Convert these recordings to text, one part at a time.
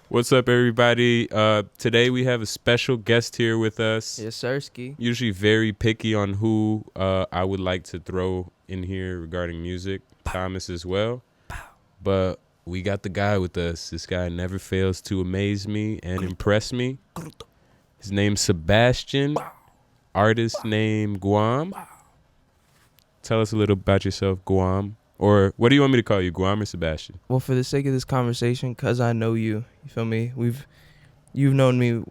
What's up, everybody? Today we have a special guest here with us. Yes, sirski. Usually very picky on who I would like to throw in here regarding music. Thomas as well. But we got the guy with us. This guy never fails to amaze me and impress me. His name's Sebastian. Artist name Guam. Tell us a little about yourself, Guam. Or what do you want me to call you, Guam or Sebastian? Well, for the sake of this conversation, because I know you feel me? You've known me.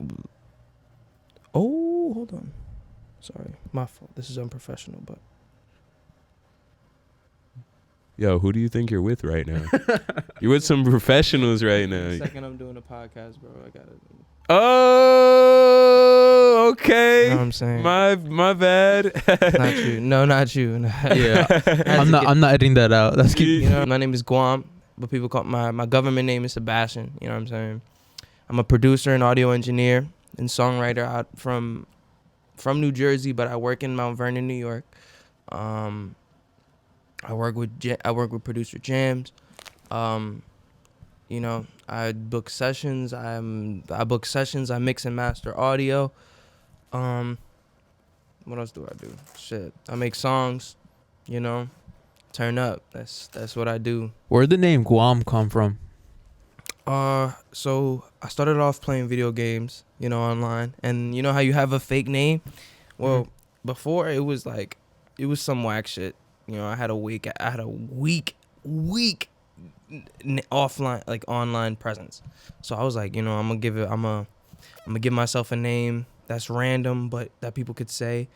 Oh, hold on. Sorry, my fault. This is unprofessional, but. Yo, who do you think you're with right now? You're with some professionals right now. The second I'm doing a podcast, bro, I got it. Oh, okay. You know what I'm saying? My bad. Not you. No, not you. Yeah, I'm not editing that out. That's You know, my name is Guam, but people call my government name is Sebastian. You know what I'm saying? I'm a producer and audio engineer and songwriter out from New Jersey, but I work in Mount Vernon, New York. I work with producer Jamz. You know, I book sessions. I mix and master audio. What else do I do? Shit, I make songs. You know, turn up. That's what I do. Where'd the name Guam come from? So I started off playing video games, you know, online, and you know how you have a fake name. Well, before it was some whack shit. You know, I had a weak offline, like online presence. So I was like, you know, I'm gonna give myself a name that's random, but that people could say.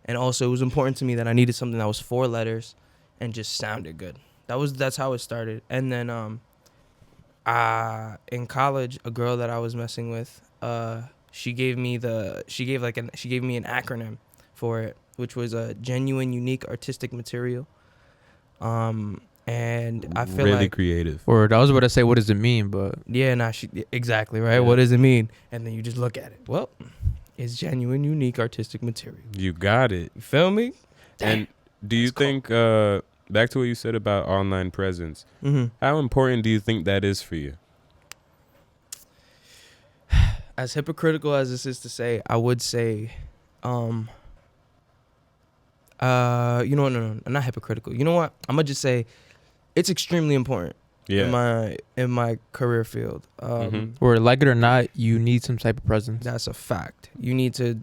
And also it was important to me that I needed something that was 4 letters and just sounded good. That's how it started. And then in college, a girl that I was messing with, she gave me an acronym for it, which was a genuine, unique artistic material. And I feel really like creative. Or I was about to say, what does it mean? But exactly right. Yeah. what does it mean? And then you just look at it. Well, it's genuine, unique artistic material. You got it. You feel me? And do you think, back to what you said about online presence, Mm-hmm. how important do you think that is for you? As hypocritical as this is to say, I would say, you know what? No, I'm not hypocritical. You know what? I'm gonna just say, it's extremely important. Yeah. In my career field. or like it or not, you need some type of presence. That's a fact. You need to,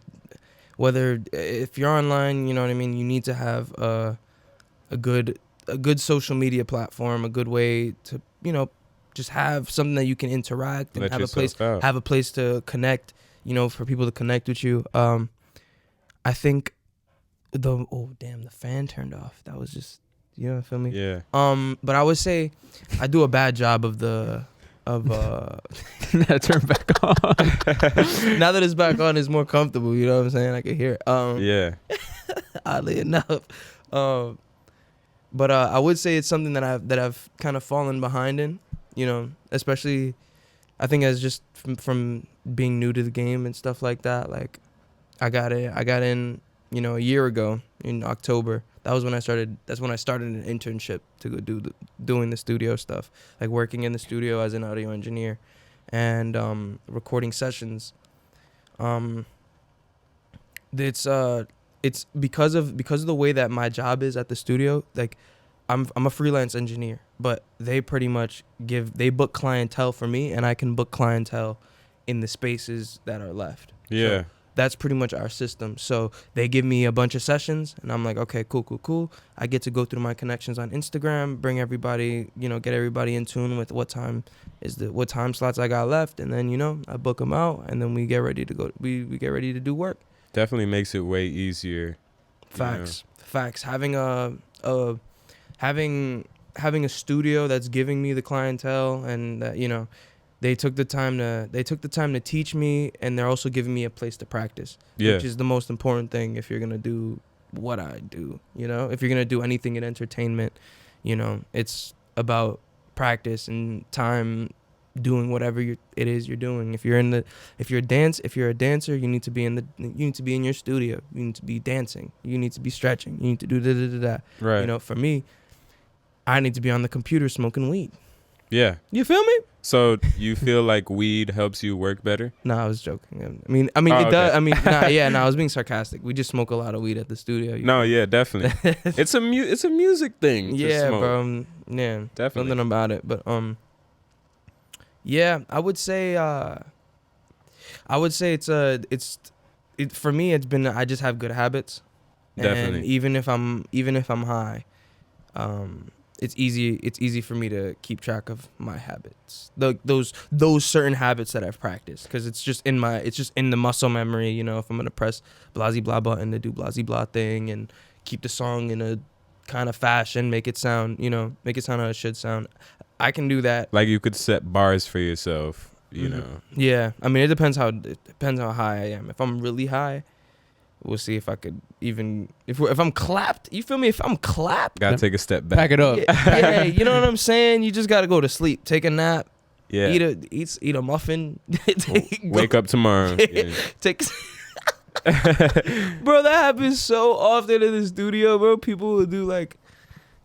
if you're online, you know what I mean. You need to have a good social media platform, a good way to, you know, just have something that you can interact and Let have yourself out. a place to connect. You know, for people to connect with you. I think the fan turned off. That was just, you know, feel me? Yeah. But I would say I do a bad job of Turn back on. now that it's back on, it's more comfortable. You know what I'm saying? I can hear it. Yeah. Oddly enough, but I would say it's something that I've kind of fallen behind in. You know, especially I think as just from being new to the game and stuff like that. Like I got in, you know, a year ago in October. That's when I started an internship to go doing the studio stuff, like working in the studio as an audio engineer and recording sessions. It's because of the way that my job is at the studio. Like I'm a freelance engineer, but they pretty much book clientele for me, and I can book clientele in the spaces that are left. Yeah. So that's pretty much our system. So they give me a bunch of sessions, and I'm like, okay, cool. I get to go through my connections on Instagram, bring everybody, you know, get everybody in tune with what time slots I got left, and then, you know, I book them out, and then we get ready to go. We get ready to do work. Definitely makes it way easier. Facts. Having a studio that's giving me the clientele, and that, you know, they took the time to teach me, and they're also giving me a place to practice, which is the most important thing if you're gonna do what I do. You know, if you're gonna do anything in entertainment, you know, it's about practice and time doing whatever it is you're doing. If you're a dancer, you need to be in your studio. You need to be dancing. You need to be stretching. You need to do da. Right. You know, for me, I need to be on the computer smoking weed. Yeah. You feel me? So you feel like weed helps you work better? No, I was joking. I mean, Oh, it does. okay. I mean, I was being sarcastic. We just smoke a lot of weed at the studio. No, yeah, definitely. It's a music thing. To Yeah, smoke. bro. Yeah, Definitely. something about it. But yeah, I would say for me. It's been I just have good habits. Definitely. And even if I'm high, it's easy for me to keep track of my habits, those certain habits that I've practiced, because it's just in the muscle memory. You know, if I'm gonna press blasey blah button to do blasey blah thing and keep the song in a kind of fashion, make it sound how it should sound, I can do that. Like you could set bars for yourself, you know. Yeah, I mean, it depends how high I am. If I'm really high, we'll see if I could even if I'm clapped. You feel me? If I'm clapped, Gotta take a step back. Pack it up. yeah, you know what I'm saying. You just gotta go to sleep, take a nap, Yeah. eat a muffin, Wake up tomorrow. Yeah. take. Bro, that happens so often in the studio, bro. People will do like,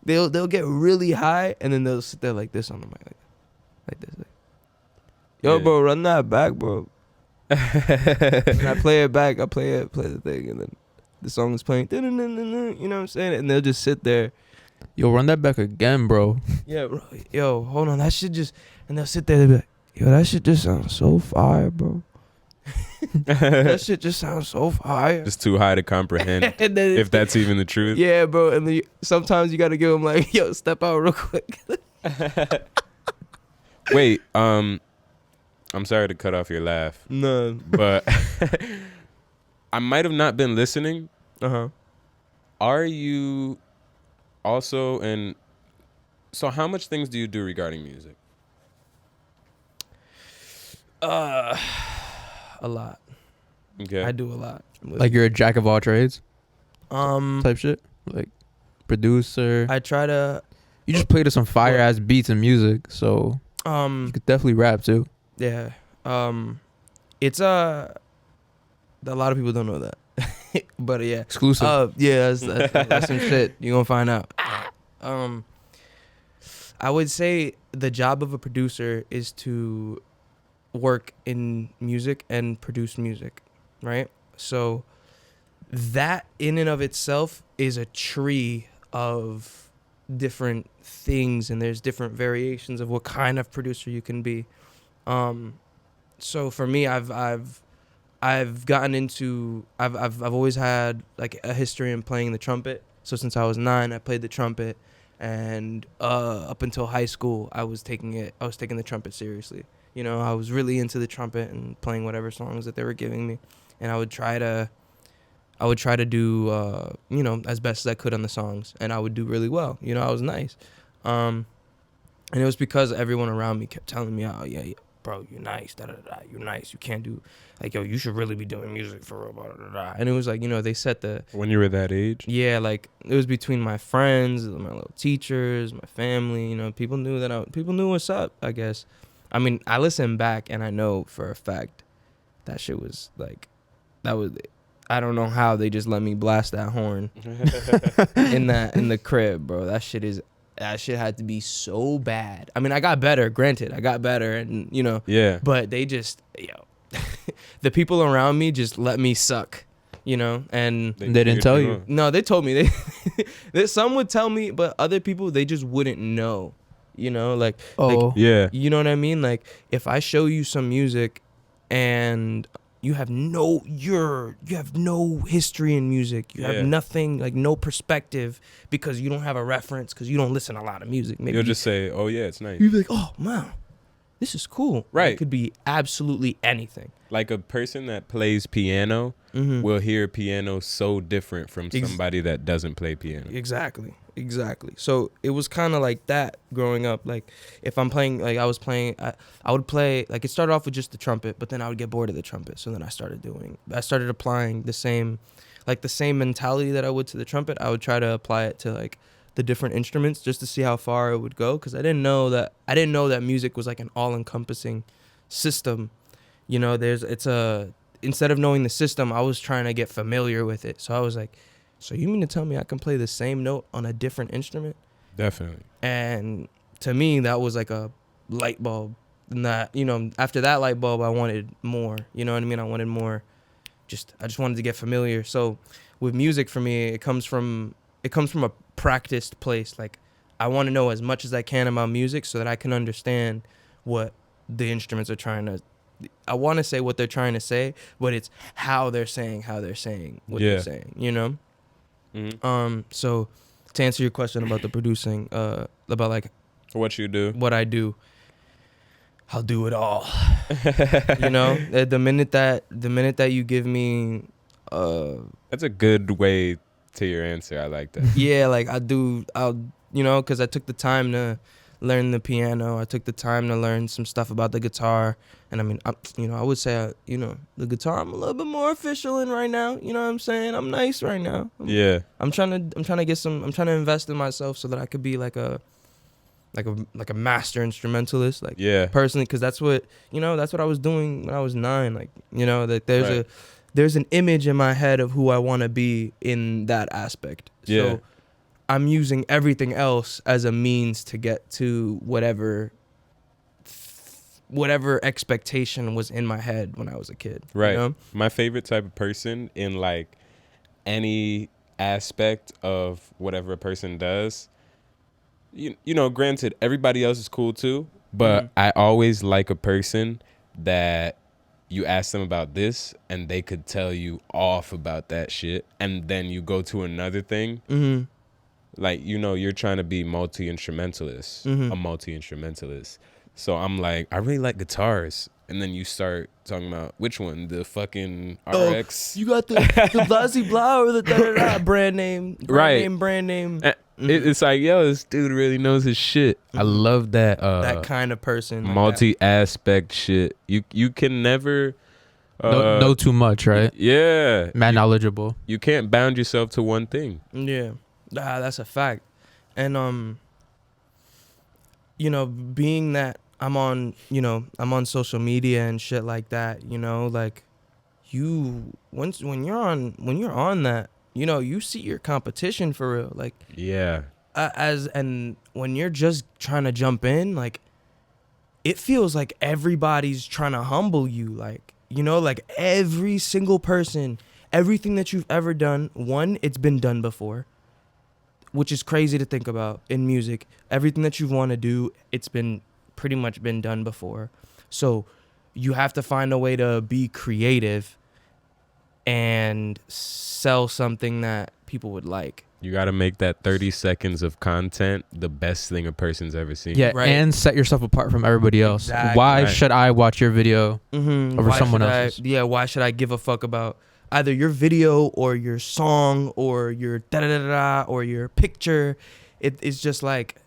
they'll get really high and then they'll sit there like this on the mic, like this. Like, yo, Yeah. bro, run that back, bro. And I play it back. I play the thing, and then the song is playing. You know what I'm saying? And they'll just sit there. Yo, run that back again, bro. Yeah, bro. Yo, hold on. That shit just. And they'll sit there. They'll be like, yo, that shit just sounds so fire, bro. That shit just sounds so fire. Just too high to comprehend. And then if that's even the truth. yeah, bro. And then sometimes you gotta give them like, yo, step out real quick. Wait, I'm sorry to cut off your laugh, No. but I might have not been listening. Are you also so how much things do you do regarding music? A lot. Okay. I do a lot. Like you're a jack of all trades Mm. type shit. Like producer. I try to You just play to some fire ass beats and music, so you could definitely rap too. yeah. It's a lot of people don't know that. But yeah. Exclusive. Yeah, that's some shit. You're gonna find out. I would say the job of a producer is to work in music and produce music, right? So that in and of itself is a tree of different things, and there's different variations of what kind of producer you can be. So for me, I've gotten into I've always had like a history in playing the trumpet. So since I was 9, I played the trumpet, and up until high school, I was taking the trumpet seriously. You know, I was really into the trumpet and playing whatever songs that they were giving me, and I would try to do you know, as best as I could on the songs, and I would do really well. You know, I was nice, and it was because everyone around me kept telling me, "Oh yeah, bro, you're nice, you're nice. You can't do, like, yo, you should really be doing music for real, blah, blah, blah." And it was like, you know, they set the. When you were that age? Yeah, like it was between my friends, my little teachers, my family. You know, people knew what's up, I guess. I mean, I listen back and I know for a fact that shit was like, that was. I don't know how they just let me blast that horn in the crib, bro. That shit had to be so bad. I mean, I got better, granted. And, you know. Yeah. But they just, the people around me just let me suck, you know. And they didn't tell you? No, they told me. Some would tell me, but other people, they just wouldn't know, you know. Like, yeah. You know what I mean? Like, if I show you some music and you have no history in music. You have nothing, like no perspective, because you don't have a reference, because you don't listen to a lot of music. Maybe you'll just say, "Oh yeah, it's nice." You'll be like, "Oh wow, this is cool." Right. It could be absolutely anything. Like a person that plays piano will hear piano so different from somebody that doesn't play piano. Exactly. So it was kind of like that growing up. Like if I'm playing, like I would play, like it started off with just the trumpet, but then I would get bored of the trumpet. So then I started applying the same mentality that I would to the trumpet. I would try to apply it to like the different instruments just to see how far it would go. Cause I didn't know that music was like an all encompassing system. You know, instead of knowing the system, I was trying to get familiar with it. So I was like, so you mean to tell me I can play the same note on a different instrument? Definitely. And to me, that was like a light bulb. And that, you know, after that light bulb, I wanted more. You know what I mean? I wanted more. I just wanted to get familiar. So with music, for me, it comes from a practiced place. Like, I want to know as much as I can about music so that I can understand what the instruments are trying to. I want to say what they're trying to say, but it's how they're saying what they're saying. You know. Mm-hmm. So to answer your question about the producing, about like what you do, what I do, I'll do it all. You know, the minute that you give me, that's a good way to your answer. I like that. Yeah, like I'll, you know, because I took the time to learn the piano. I took the time to learn some stuff about the guitar. And I mean, I would say, the guitar I'm a little bit more official in right now. You know what I'm saying? I'm nice right now. I'm trying to invest in myself so that I could be like a master instrumentalist, like personally, because that's what I was doing when I was 9. Like, that there's an image in my head of who I want to be in that aspect. So I'm using everything else as a means to get to whatever expectation was in my head when I was a kid. Right. You know? My favorite type of person in like any aspect of whatever a person does. You know, granted, everybody else is cool too, but I always like a person that you ask them about this and they could tell you off about that shit, and then you go to another thing. Mm-hmm. Like, you're trying to be a multi-instrumentalist. So I'm like, I really like guitars. And then you start talking about which one, the fucking RX. You got the blah blah or the da-da-da brand name. Brand name. It's like, yo, this dude really knows his shit. I love that. That kind of person. Multi-aspect shit. You can never know too much, right? Yeah. Mad knowledgeable. You can't bound yourself to one thing. Yeah. That's a fact. And being that I'm on social media and shit like that, like when you're on that, you see your competition for real, like and when you're just trying to jump in, like it feels like everybody's trying to humble you, like like every single person, everything that you've ever done, it's been done before. Which is crazy to think about in music. Everything that you want to do, it's been pretty much been done before. So you have to find a way to be creative and sell something that people would like. You got to make that 30 seconds of content the best thing a person's ever seen. Yeah, right. And set yourself apart from everybody else. Exactly. Why should I watch your video over someone else's? Why should I give a fuck about either your video or your song or your da-da-da-da or your picture? It's just like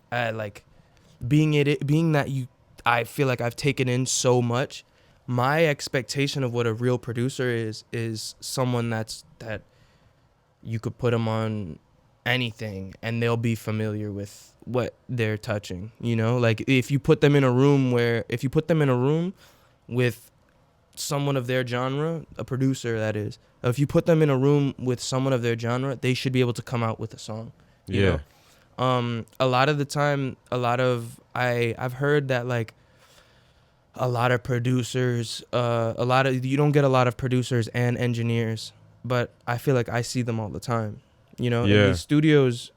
being that I feel like I've taken in so much. My expectation of what a real producer is someone that you could put them on anything and they'll be familiar with what they're touching. Like if you put them in a room with someone of their genre, a producer that is, if you put them in a room with someone of their genre, they should be able to come out with a song. You know? A lot of the time, I've heard that like a lot of producers, you don't get a lot of producers and engineers, but I feel like I see them all the time. In the studios,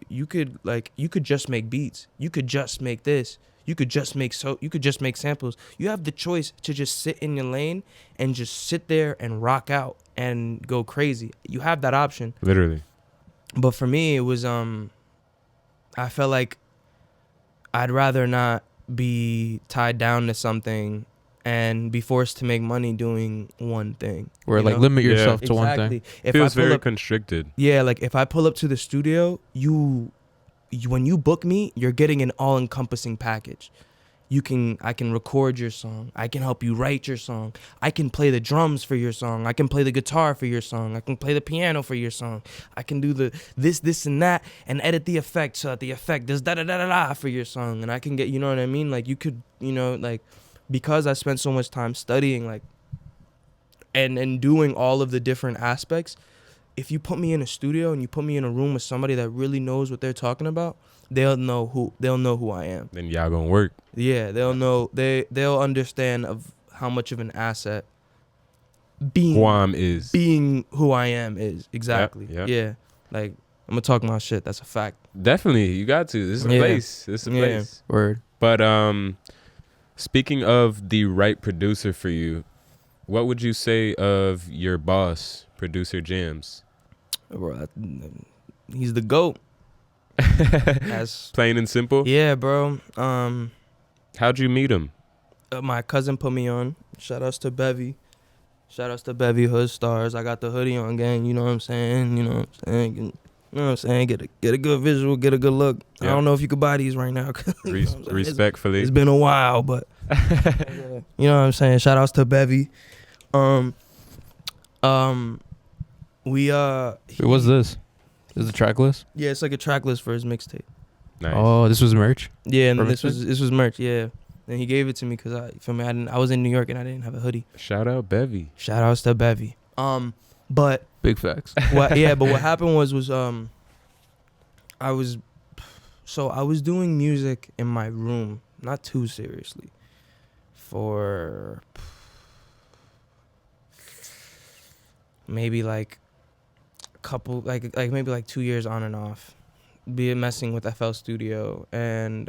you could just make beats. You could just make this. You could just make samples. You have the choice to just sit in your lane and just sit there and rock out and go crazy. You have that option. Literally. But for me, it was I felt like I'd rather not be tied down to something and be forced to make money doing one thing. Or like limit yourself to one thing. It feels very constricted. Yeah, like if I pull up to the studio, when you book me, you're getting an all-encompassing package. I can record your song. I can help you write your song. I can play the drums for your song. I can play the guitar for your song. I can play the piano for your song. I can do the this, and that, and edit the effect so that the effect does da-da-da-da-da for your song. And I can get, you know what I mean? Like you could, like because I spent so much time studying, like, and doing all of the different aspects, if you put me in a studio and you put me in a room with somebody that really knows what they're talking about, they'll know who I am. Then y'all gonna work. Yeah, they'll understand of how much of an asset Guam is being who I am is. Exactly. Yep. Yeah. Like, I'm gonna talk my shit. That's a fact. Definitely, you got to. This is a place. This is a place. Word. But speaking of the right producer for you, what would you say of your boss, producer Jamz? Bro, he's the GOAT. Plain and simple. Yeah, bro. How'd you meet him? My cousin put me on. Shout outs to Bevy. Hood Stars. I got the hoodie on, gang. You know what I'm saying? Get a good visual, get a good look. Yep. I don't know if you could buy these right now. Respectfully. It's been a while, but you know what I'm saying? Shout outs to Bevy. What's this? This is a track list? Yeah, it's like a track list for his mixtape. Nice. Oh, this was merch? Yeah, and this was merch, yeah. And he gave it to me because I was in New York and I didn't have a hoodie. Shout out Bevy. Shout outs to Bevy. But big facts. But what happened was I was doing music in my room, not too seriously, for maybe like a couple, like maybe like 2 years on and off, messing with FL Studio, and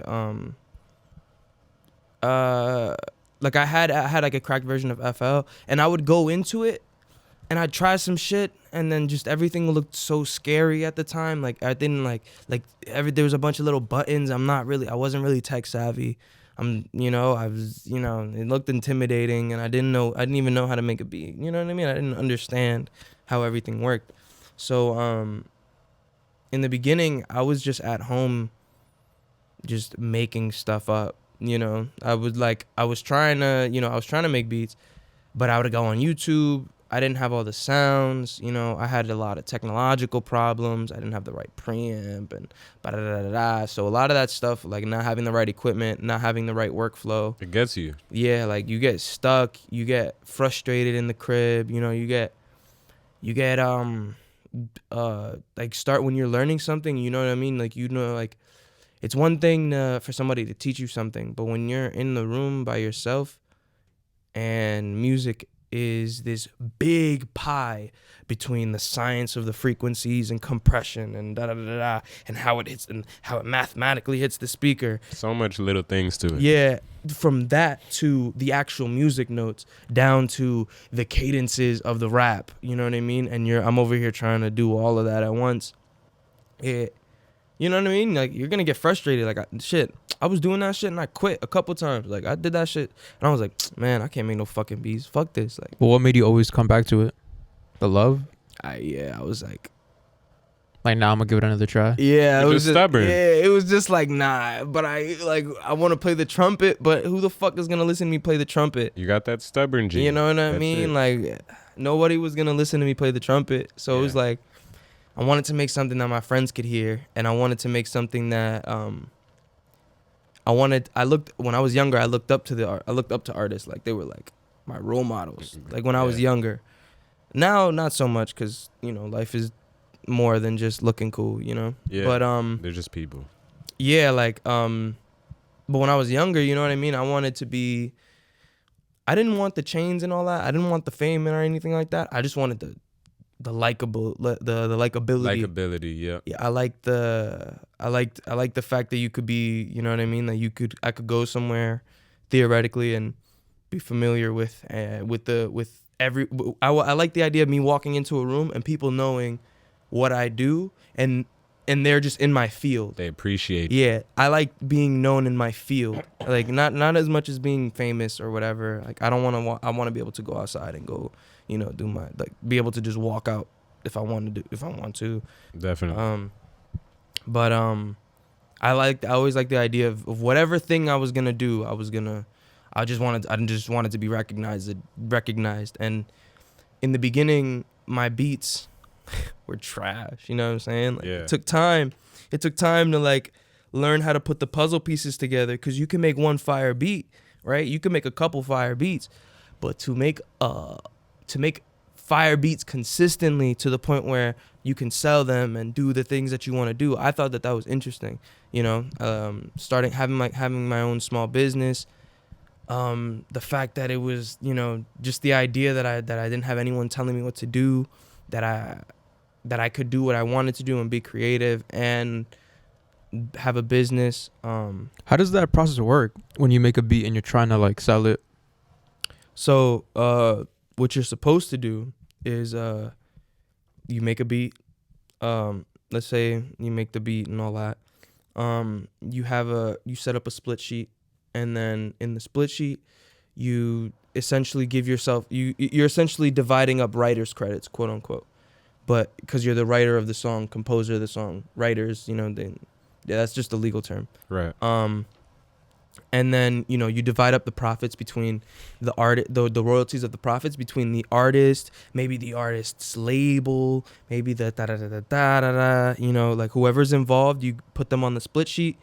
like I had like a cracked version of FL, and I would go into it and I'd try some shit, and then just everything looked so scary at the time. Like I didn't there was a bunch of little buttons. I wasn't really tech savvy. It looked intimidating, and I didn't even know how to make a beat. You know what I mean? I didn't understand how everything worked. So in the beginning, I was just at home just making stuff up. I was trying to make beats, but I would go on YouTube. I didn't have all the sounds, I had a lot of technological problems. I didn't have the right preamp and ba-da-da-da-da. So a lot of that stuff, like not having the right equipment, not having the right workflow. It gets you. Yeah, like you get stuck, you get frustrated in the crib, you get like start when you're learning something, you know what I mean? Like, like it's one thing for somebody to teach you something, but when you're in the room by yourself and music is this big pie between the science of the frequencies and compression and da-da-da-da, and how it hits and how it mathematically hits the speaker. So much little things to it. Yeah, from that to the actual music notes down to the cadences of the rap, you know what I mean? And I'm over here trying to do all of that at once. You know what I mean? Like, you're gonna get frustrated. Like, I was doing that shit and I quit a couple times. Like, I did that shit and I was like, man, I can't make no fucking beats. Fuck this. Like, well, what made you always come back to it? The love? I was like now I'm gonna give it another try. Yeah, it was just stubborn. Yeah, it was just like, nah. But I want to play the trumpet, but who the fuck is gonna listen to me play the trumpet? You got that stubborn gene. You know what I mean? It. Like, nobody was gonna listen to me play the trumpet. So it was like, I wanted to make something that my friends could hear, and I wanted to make something that when I was younger, I looked up to artists. Like, they were like my role models. Like, when I was younger. Now, not so much, because life is more than just looking cool. Yeah. But they're just people. Yeah, like but when I was younger, you know what I mean. I wanted to be. I didn't want the chains and all that. I didn't want the fame or anything like that. I just wanted the likability. Likability, yeah. Yeah, I liked the fact that you could be, you know what I mean, that I could go somewhere theoretically and be familiar with every. I like the idea of me walking into a room and people knowing what I do, and they're just in my field. They appreciate it. Yeah, I like being known in my field. Like, not as much as being famous or whatever. Like, I want to be able to go outside and go, do my, like, be able to just walk out if I want to. Definitely. I always liked the idea of whatever thing I was gonna do. I just wanted to be recognized. And in the beginning, my beats were trash. You know what I'm saying? Like, It took time to like learn how to put the puzzle pieces together, because you can make one fire beat, right? You can make a couple fire beats, but to make fire beats consistently to the point where you can sell them and do the things that you want to do. I thought that was interesting, starting having my own small business. The fact that it was, just the idea that I didn't have anyone telling me what to do, that I could do what I wanted to do and be creative and have a business. How does that process work when you make a beat and you're trying to like sell it? So what you're supposed to do is you make a beat. Let's say you make the beat and all that. You set up a split sheet, and then in the split sheet you essentially give yourself you're essentially dividing up writer's credits, quote unquote, but because you're the writer of the song, composer of the song, writers, that's just a legal term, right? And then you divide up the profits between the the royalties of the profits between the artist, maybe the artist's label, maybe the like whoever's involved. You put them on the split sheet,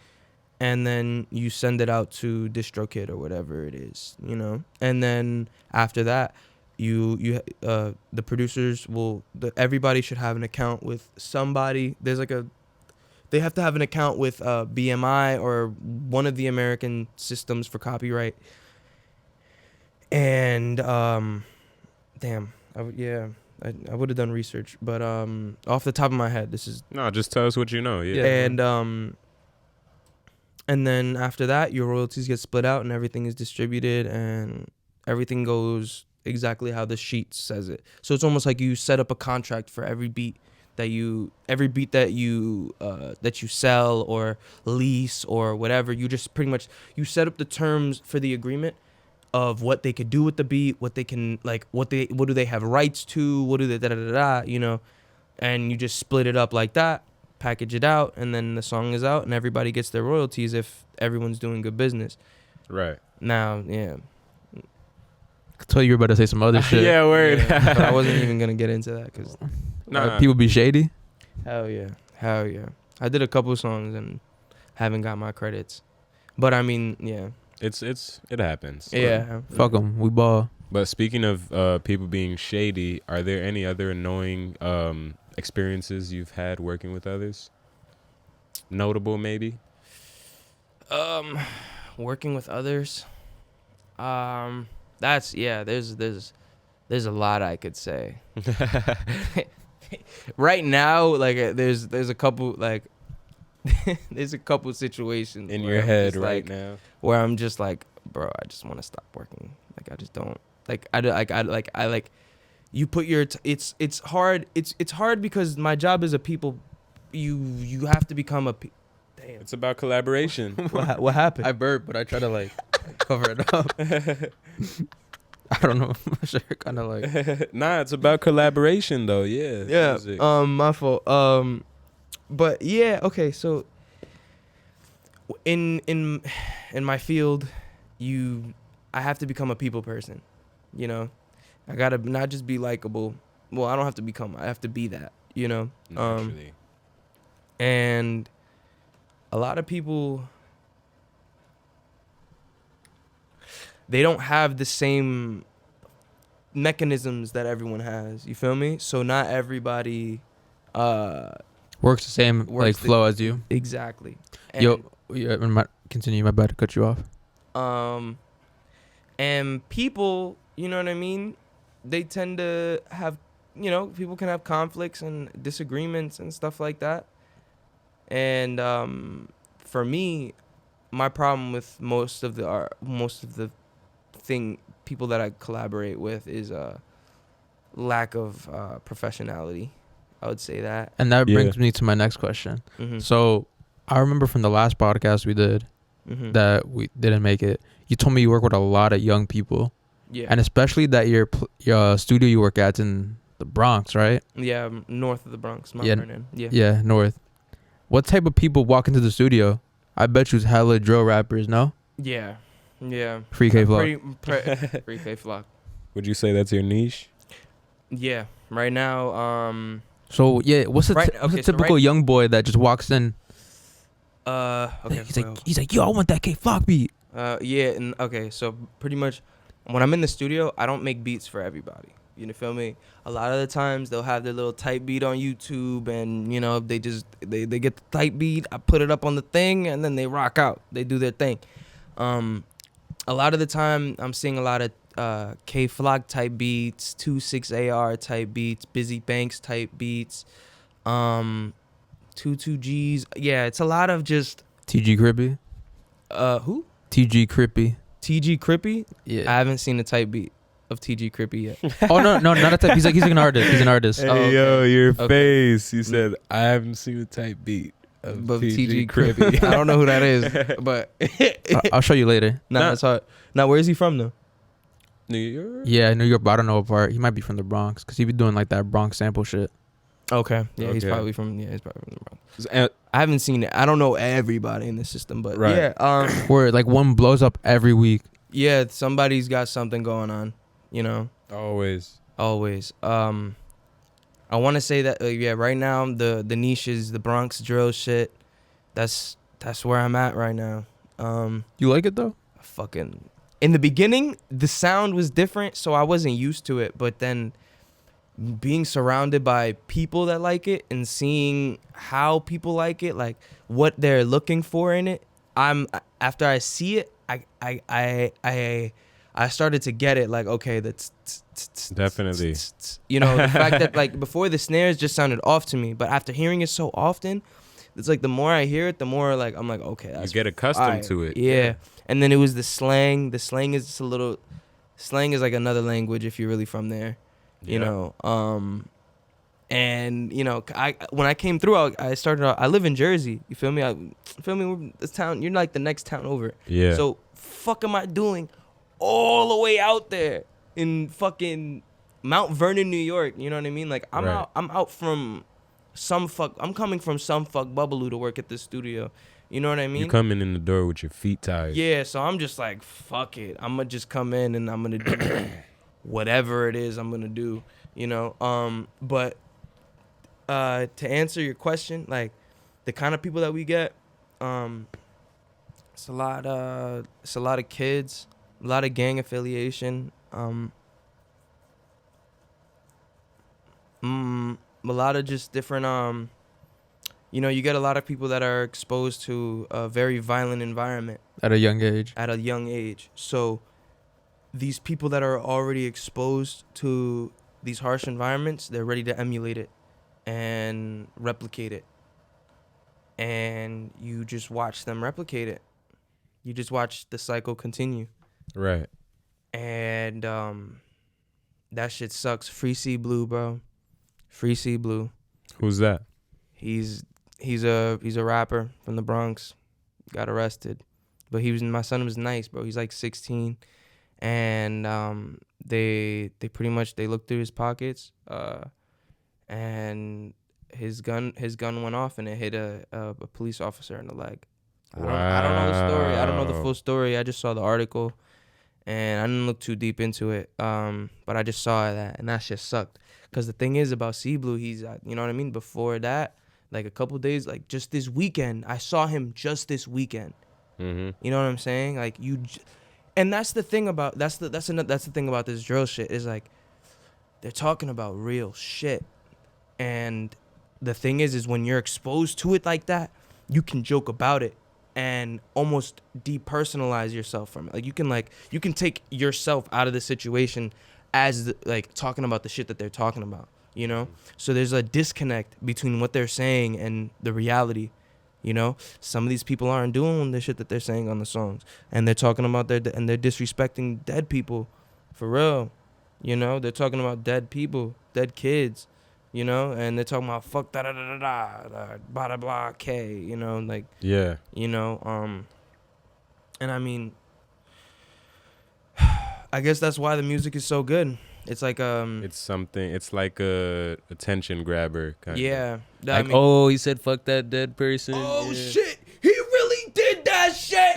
and then you send it out to DistroKid or whatever it is, and then after that the producers everybody should have an account with somebody. They have to have an account with BMI or one of the American systems for copyright. And I would have done research, but off the top of my head, this is no. Just tell us what you know. Yeah. And then after that, your royalties get split out, and everything is distributed, and everything goes exactly how the sheet says it. So it's almost like you set up a contract for every beat that you sell or lease or whatever. You just pretty much you set up the terms for the agreement of what they could do with the beat, what they can what do they have rights to, what do they and you just split it up like that, package it out, and then the song is out and everybody gets their royalties if everyone's doing good business. Right. Now, yeah. I told you were about to say some other shit. Yeah, word. Yeah, but I wasn't even gonna get into that because people be shady. Hell yeah. I did a couple songs and haven't got my credits, but I mean, yeah. It happens. Yeah. Fuck them. We ball. But speaking of people being shady, are there any other annoying experiences you've had working with others? Notable, maybe. Working with others. There's a lot I could say. Right now, there's a couple there's a couple situations in your head right now where I'm just like, bro, I just want to stop working. I just don't you put your it's hard. It's hard because my job is a people. You have to become a. Damn. It's about collaboration. What happened? I burped, but I try to cover it up. I don't know. I'm sure kind of Nah, it's about collaboration though. Yeah. Yeah. Music. My fault. But yeah. Okay. So in my field, I have to become a people person. I gotta not just be likable. Well, I don't have to become. I have to be that. Naturally. And a lot of people, they don't have the same mechanisms that everyone has. You feel me? So not everybody works the same flow as you. Exactly. And continue. My bad to cut you off. And people, you know what I mean? They tend to have, people can have conflicts and disagreements and stuff like that. And for me, my problem with most of the people that I collaborate with is lack of professionality. I would say that. And that brings me to my next question. Mm-hmm. So I remember from the last podcast we did that we didn't make it. You told me you work with a lot of young people. Yeah. And especially that your studio you work at's in the Bronx, right? Yeah, north of the Bronx, Mount Vernon. Yeah, north. What type of people walk into the studio? I bet you it's hella drill rappers, no? Yeah. Free K Flock. Free K Flock. Would you say that's your niche? Yeah. Right now, So yeah, what's a typical young boy that just walks in? Okay. He's like, yo, I want that K Flock beat. Yeah, and okay, so pretty much when I'm in the studio, I don't make beats for everybody. You feel me? A lot of the times they'll have their little type beat on YouTube, and you know they get the type beat. I put it up on the thing, and then they rock out. They do their thing. A lot of the time I'm seeing a lot of K Flock type beats, 26AR type beats, Busy Banks type beats, 22Gs. Yeah, it's a lot of just TG Crippy. Who? TG Crippy. TG Crippy? Yeah. I haven't seen a type beat of TG Crippy yet. Oh no, not a type. He's an artist. He's an artist. Hey, Oh, okay. yo, your Okay. face. You said, I haven't seen a type beat of But TG TG Crippy. I don't know who that is, but I'll show you later. nah, that's hard. Now, where is he from though? New York? Yeah, New York, but I don't know what part. He might be from the Bronx because he be doing like that Bronx sample shit. Okay. Yeah, he's Okay. probably from the Bronx. I haven't seen it. I don't know everybody in the system, but Right. yeah. Where like one blows up every week. Yeah, somebody's got something going on, you know. Always. I want to say that right now the niche is the Bronx drill shit. That's where I'm at right now. You like it though? Fucking in the beginning the sound was different, so I wasn't used to it, but then being surrounded by people that like it and seeing how people like it, like what they're looking for in it, after I see it, I started to get it, like, okay, that's Definitely. you know, the fact that like before the snares just sounded off to me, but after hearing it so often, it's like the more I hear it, the more like I'm like, okay, You get accustomed to it. Yeah. And then it was the slang. The slang is just slang is like another language if you're really from there, you know. And you know, when I came through, I started out, I live in Jersey. You feel me? We're this town, you're like the next town over. Yeah. So fuck am I doing all the way out there in fucking Mount Vernon, New York? You know what I mean? Like I'm out from I'm coming from some fuck Bubbaloo to work at this studio. You know what I mean? You coming in the door with your feet tied. Yeah, so I'm just like, fuck it. I'm gonna just come in and I'm gonna do whatever it is I'm gonna do, you know. But to answer your question, like the kind of people that we get, it's a lot of kids, a lot of gang affiliation, a lot of just different you know, you get a lot of people that are exposed to a very violent environment At a young age. So these people that are already exposed to these harsh environments, they're ready to emulate it and replicate it. And you just watch them replicate it. You just watch the cycle continue. Right. And that shit sucks. Free C Blue, bro. Free C Blue. Who's that? He's a rapper from the Bronx. Got arrested, but my son was nice, bro. He's like 16, and they pretty much looked through his pockets, and his gun went off and it hit a police officer in the leg. I don't know the story. I don't know the full story. I just saw the article, and I didn't look too deep into it. But I just saw that, and that shit sucked. Cause the thing is about C Blue, he's you know what I mean. Before that, like a couple days, like just this weekend, I saw him just this weekend. Mm-hmm. You know what I'm saying? Like and that's the thing about that's the thing about this drill shit is like they're talking about real shit, and the thing is when you're exposed to it like that, you can joke about it and almost depersonalize yourself from it. Like you can take yourself out of the situation as like talking about the shit that they're talking about, you know? So there's a disconnect between what they're saying and the reality, you know? Some of these people aren't doing the shit that they're saying on the songs, and they're talking about they're disrespecting dead people for real, you know? They're talking about dead people, dead kids, you know? And they're talking about fuck da da da da da blah blah blah K, you know? Like, yeah, you know, and I mean, I guess that's why the music is so good. It's like it's like a attention grabber kind of. Yeah. Like, oh, he said fuck that dead person. Oh shit, he really did that shit.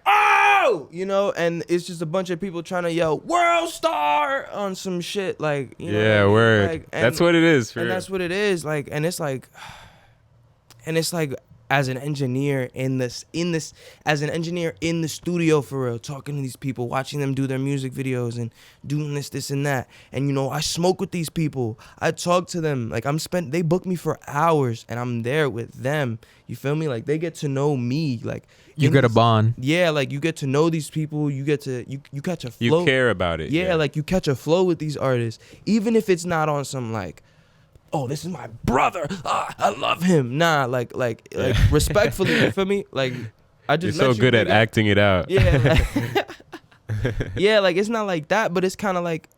Oh, you know, and it's just a bunch of people trying to yell "World Star" on some shit, like, you know what I mean? Word. Like, that's what it is. And that's what it is, like, and it's like as an engineer in the studio for real, talking to these people, watching them do their music videos and doing this and that. And you know, I smoke with these people. I talk to them. Like they book me for hours and I'm there with them. You feel me? Like they get to know me. Like you get a bond. Yeah, like you get to know these people. You get to you catch a flow. You care about it. Yeah, like you catch a flow with these artists, even if it's not on some like, oh, this is my brother. I love him. Nah, like respectfully, you feel me? Like I just you're so good at acting it out. Yeah, yeah, like it's not like that, but it's kind of like,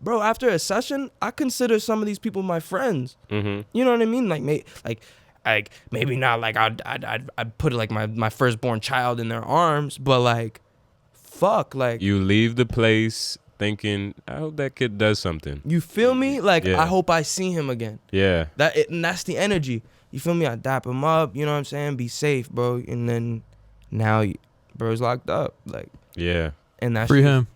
bro. After a session, I consider some of these people my friends. Mm-hmm. You know what I mean? Like maybe not like I'd put like my firstborn child in their arms, but like, fuck, like you leave the place thinking, I hope that kid does something. You feel me? Like, yeah. I hope I see him again. Yeah. And that's the energy. You feel me? I dap him up, you know what I'm saying? Be safe, bro. And then now bro's locked up. Like, yeah. And that's free him.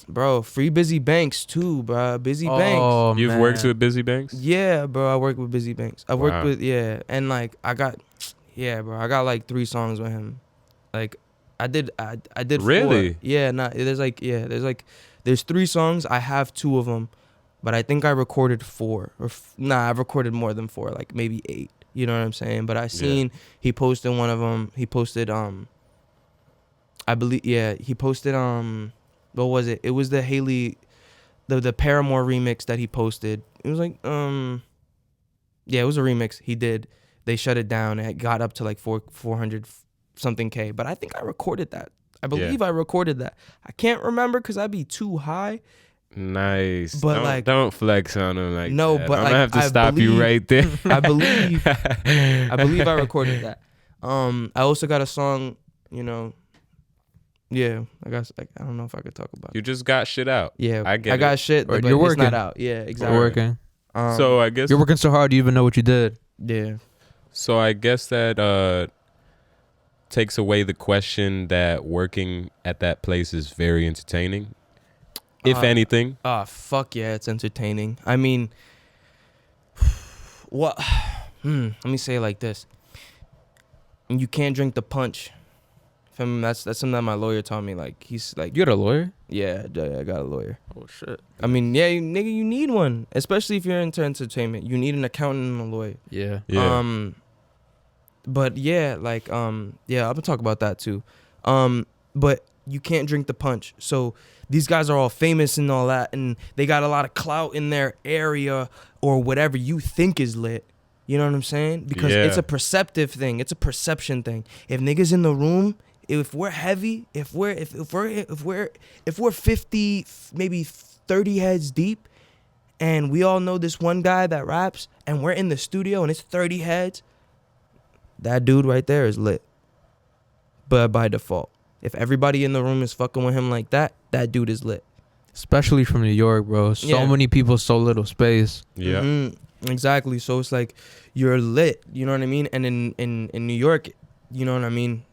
Bro, free Busy Banks too, bro. Busy Banks. You've worked with Busy Banks? Yeah, bro. I work with Busy Banks. I worked with, and like I got like 3 songs with him. Like I did really? 4. Yeah, there's 3 songs. I have 2 of them, but I think I recorded 4. I've recorded more than 4, like maybe 8. You know what I'm saying? But I seen he posted one of them. He posted I believe he posted what was it? It was the Haley, the Paramore remix that he posted. It was like it was a remix he did. They shut it down and it got up to like 400 something K. But I think I recorded that. I believe I recorded that. I can't remember because I'd be too high. Nice. But don't flex on him like no, that. but I'm gonna have to stop you right there. I believe I recorded that. I also got a song, you know. Yeah, I don't know if I could talk about it. You just got shit out. Yeah, I got shit, but you're working. It's not out. Yeah, exactly. You're working. So I guess you're working so hard you even know what you did. Yeah. So I guess that takes away the question that working at that place is very entertaining, if anything. Fuck yeah, it's entertaining. I mean, what? Let me say it like this: you can't drink the punch. That's something that my lawyer taught me. Like he's like, you got a lawyer? Yeah, I got a lawyer. Oh shit. I mean, yeah, nigga, you need one, especially if you're into entertainment. You need an accountant and a lawyer. Yeah. Yeah. But yeah, like I'm gonna talk about that too. But you can't drink the punch. So these guys are all famous and all that, and they got a lot of clout in their area or whatever you think is lit. You know what I'm saying? Because it's a perceptive thing. It's a perception thing. If niggas in the room, if we're heavy, if we're 50, maybe 30 heads deep, and we all know this one guy that raps, and we're in the studio and it's 30 heads, that dude right there is lit. But by default, if everybody in the room is fucking with him like that, that dude is lit. Especially from New York, bro. So many people, so little space. Yeah. Mm-hmm. Exactly. So it's like you're lit. You know what I mean? And in New York, you know what I mean?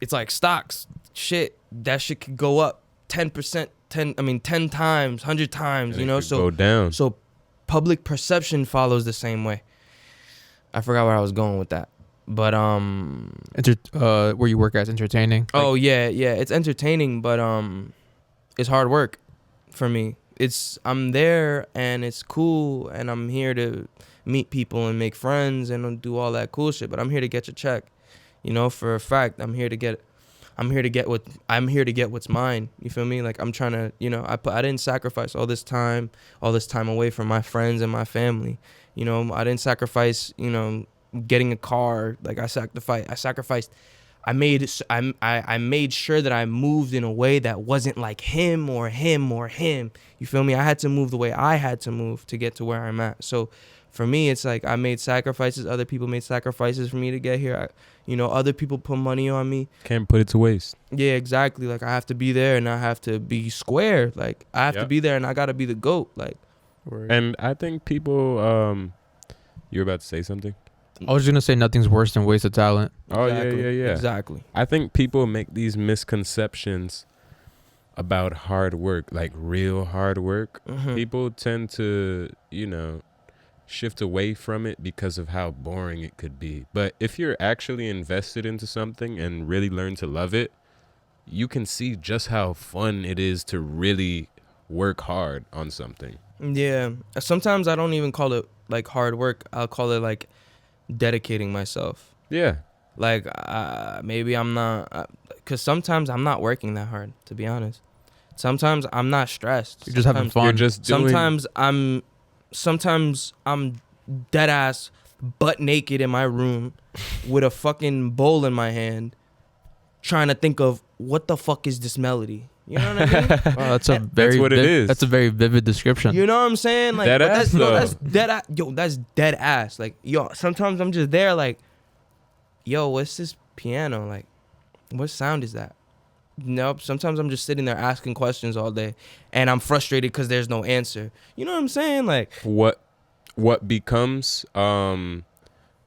It's like stocks. Shit, that shit could go up 10%, 10 times, 100 times, you know? So go down. So public perception follows the same way. I forgot where I was going with that. But where you work as entertaining? Oh yeah, it's entertaining, but it's hard work for me. I'm there and it's cool and I'm here to meet people and make friends and do all that cool shit, but I'm here to get your check. You know, for a fact, I'm here to get what's mine. You feel me? Like I'm trying to, you know, I didn't sacrifice all this time away from my friends and my family. You know, I didn't sacrifice, you know, getting a car. Like I sacrificed. I made sure that I moved in a way that wasn't like him or him or him. You feel me? I had to move the way I had to move to get to where I'm at. So for me, it's like I made sacrifices. Other people made sacrifices for me to get here. Other people put money on me. Can't put it to waste. Yeah, exactly. Like I have to be there and I have to be square. Like I have to be there and I got to be the GOAT. Like, and I think people, you're about to say something? I was gonna say nothing's worse than waste of talent. Oh, exactly. yeah. Exactly. I think people make these misconceptions about hard work, like real hard work. Mm-hmm. People tend to, you know, shift away from it because of how boring it could be. But if you're actually invested into something and really learn to love it, you can see just how fun it is to really work hard on something. Yeah. Sometimes I don't even call it like hard work. I'll call it like dedicating myself. Yeah. Like maybe I'm not, because sometimes I'm not working that hard, to be honest. Sometimes I'm not stressed. You're just having fun. You're just doing... Sometimes I'm dead ass butt naked in my room with a fucking bowl in my hand, trying to think of what the fuck is this melody. You know what I mean? Wow, that's what it is. That's a very vivid description. You know what I'm saying? Like dead ass, that's dead ass. Yo, that's dead ass. Like, yo, sometimes I'm just there like, yo, what's this piano? Like, what sound is that? Nope. Sometimes I'm just sitting there asking questions all day, and I'm frustrated because there's no answer. You know what I'm saying? Like, what becomes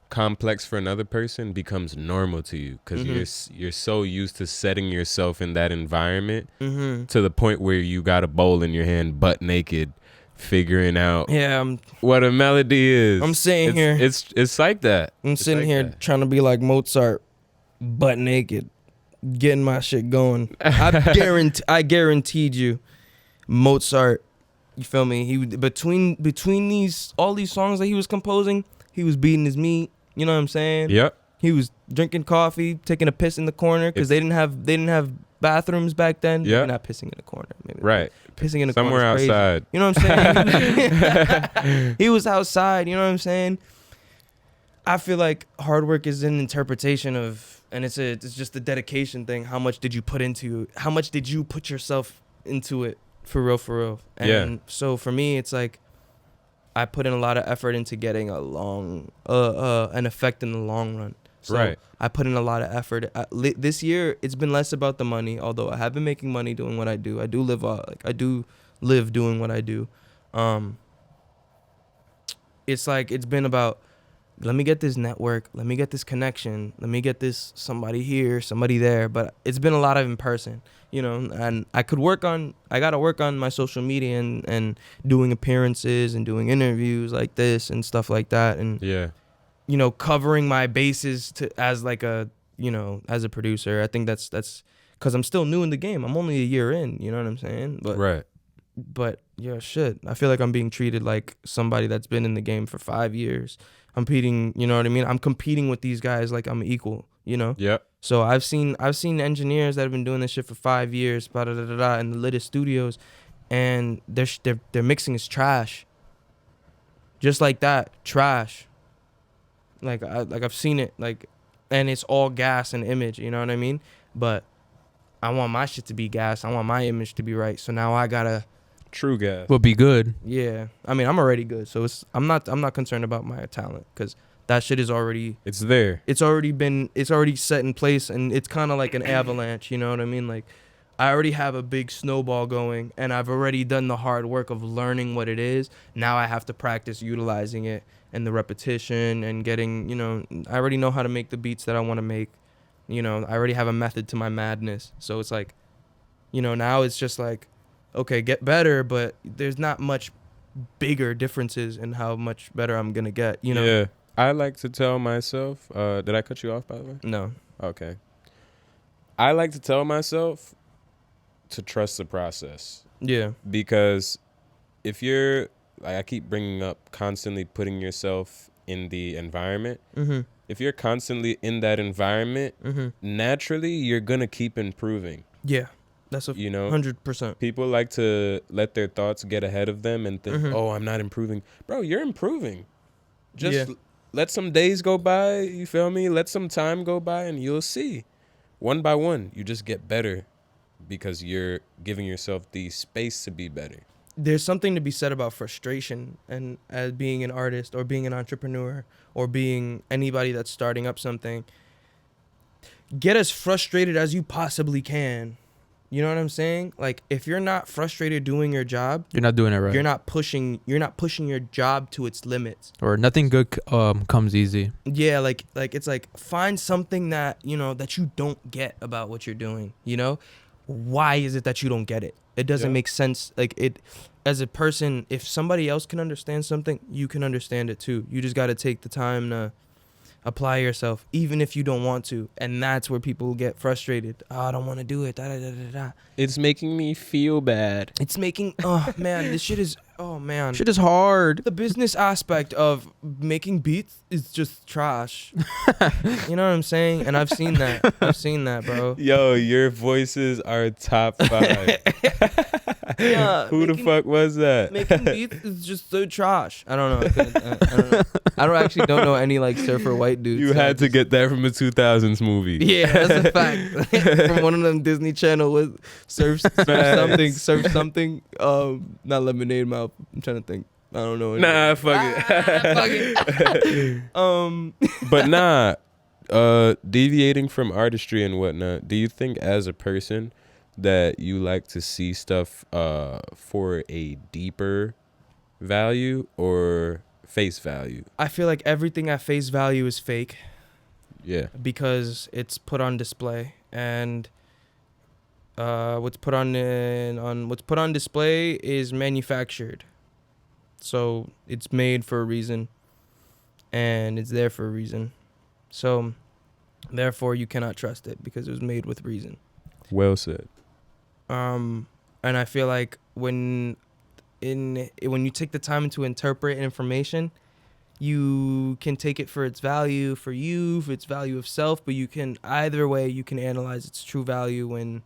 complex for another person becomes normal to you because you're so used to setting yourself in that environment to the point where you got a bowl in your hand, butt naked, figuring out what a melody is. I'm sitting here. It's like that. I'm sitting here trying to be like Mozart, butt naked, getting my shit going. I guaranteed you, Mozart. You feel me? He between all these songs that he was composing, he was beating his meat. You know what I'm saying? Yep. He was drinking coffee, taking a piss in the corner because they didn't have bathrooms back then. Yeah. Not pissing in the corner. Maybe. Right. Pissing in the somewhere corner. Somewhere outside. You know what I'm saying? He was outside. You know what I'm saying? I feel like hard work is an interpretation of, and it's just a dedication thing. How much did you put yourself into it for real? And so for me, it's like, I put in a lot of effort into getting an effect in the long run. So right. I put in a lot of effort. This year, it's been less about the money, although I have been making money doing what I do. I do live doing what I do. It's like, it's been about, let me get this network, let me get this connection, let me get this somebody here, somebody there. But it's been a lot of in person, you know, and I got to work on my social media and doing appearances and doing interviews like this and stuff like that. And, you know, covering my bases as a producer. I think that's because I'm still new in the game. I'm only a year in, you know what I'm saying? But yeah, shit. I feel like I'm being treated like somebody that's been in the game for 5 years. I'm competing, you know what I mean? I'm competing with these guys like I'm equal, you know? Yep. So I've seen engineers that have been doing this shit for 5 years, in the latest studios, and their mixing is trash. Just like that, trash. Like I've seen it, like, and it's all gas and image, you know what I mean? But I want my shit to be gas. I want my image to be right. So now I gotta true gas will be good. Yeah, I mean, I'm already good, so I'm not concerned about my talent because that shit is already, it's there. It's already set in place, and it's kind of like an avalanche. You know what I mean? Like, I already have a big snowball going, and I've already done the hard work of learning what it is. Now I have to practice utilizing it and the repetition and getting, you know, I already know how to make the beats that I want to make. You know, I already have a method to my madness. So it's like, you know, now it's just like, okay, get better, but there's not much bigger differences in how much better I'm going to get, you know? Yeah. I like to tell myself, did I cut you off, by the way? No. Okay. I like to tell myself to trust the process. Yeah. Because if you're, like, I keep bringing up constantly putting yourself in the environment. Mm-hmm. If you're constantly in that environment, naturally you're going to keep improving. Yeah. That's 100%. People like to let their thoughts get ahead of them and think, oh, I'm not improving. Bro, you're improving. Just let some days go by, you feel me? Let some time go by and you'll see. One by one, you just get better because you're giving yourself the space to be better. There's something to be said about frustration and as being an artist or being an entrepreneur or being anybody that's starting up something. Get as frustrated as you possibly can. You know what I'm saying? Like, if you're not frustrated doing your job, you're not doing it right. You're not pushing your job to its limits. Or nothing good comes easy. Yeah, like it's like find something that, you know, that you don't get about what you're doing, you know? why is it that you don't get it? It doesn't make sense. Like, it, as a person, if somebody else can understand something, you can understand it too. You just got to take the time to apply yourself, even if you don't want to. And that's where people get frustrated. Oh, I don't want to do it. Da, da, da, da, da. It's making me feel bad. It's making, oh man, this shit is, oh man. Shit is hard. The business aspect of making beats is just trash. You know what I'm saying? And I've seen that. I've seen that, bro. Yo, your voices are top 5. Yeah, Who the fuck was that? Making beats is just so trash. I don't know. I don't know. I don't actually don't know any like surfer white dudes. You had to get that from a 2000s movie. Yeah, that's a fact. From one of them Disney Channel with surf something. Not Lemonade Mouth. I'm trying to think. I don't know. Nah, fuck it. But nah, deviating from artistry and whatnot, do you think as a person that you like to see stuff for a deeper value or face value? I feel like everything at face value is fake. Yeah. Because it's put on display, and what's put on display is manufactured. So it's made for a reason, and it's there for a reason. So therefore you cannot trust it because it was made with reason. Well said. And I feel like when you take the time to interpret information, you can take it for its value for you, for its value of self, but you can analyze its true value when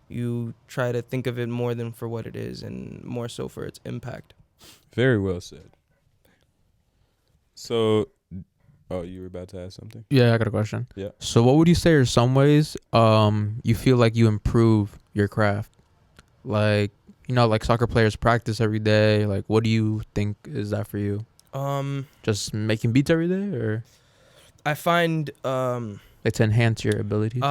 you try to think of it more than for what it is and more so for its impact. Very well said. So, oh, you were about to ask something? Yeah, I got a question. Yeah. So what would you say are some ways you feel like you improve your craft? Like, you know, like soccer players practice every day. Like, what do you think is that for you? Just making beats every day, or I find like to enhance your abilities.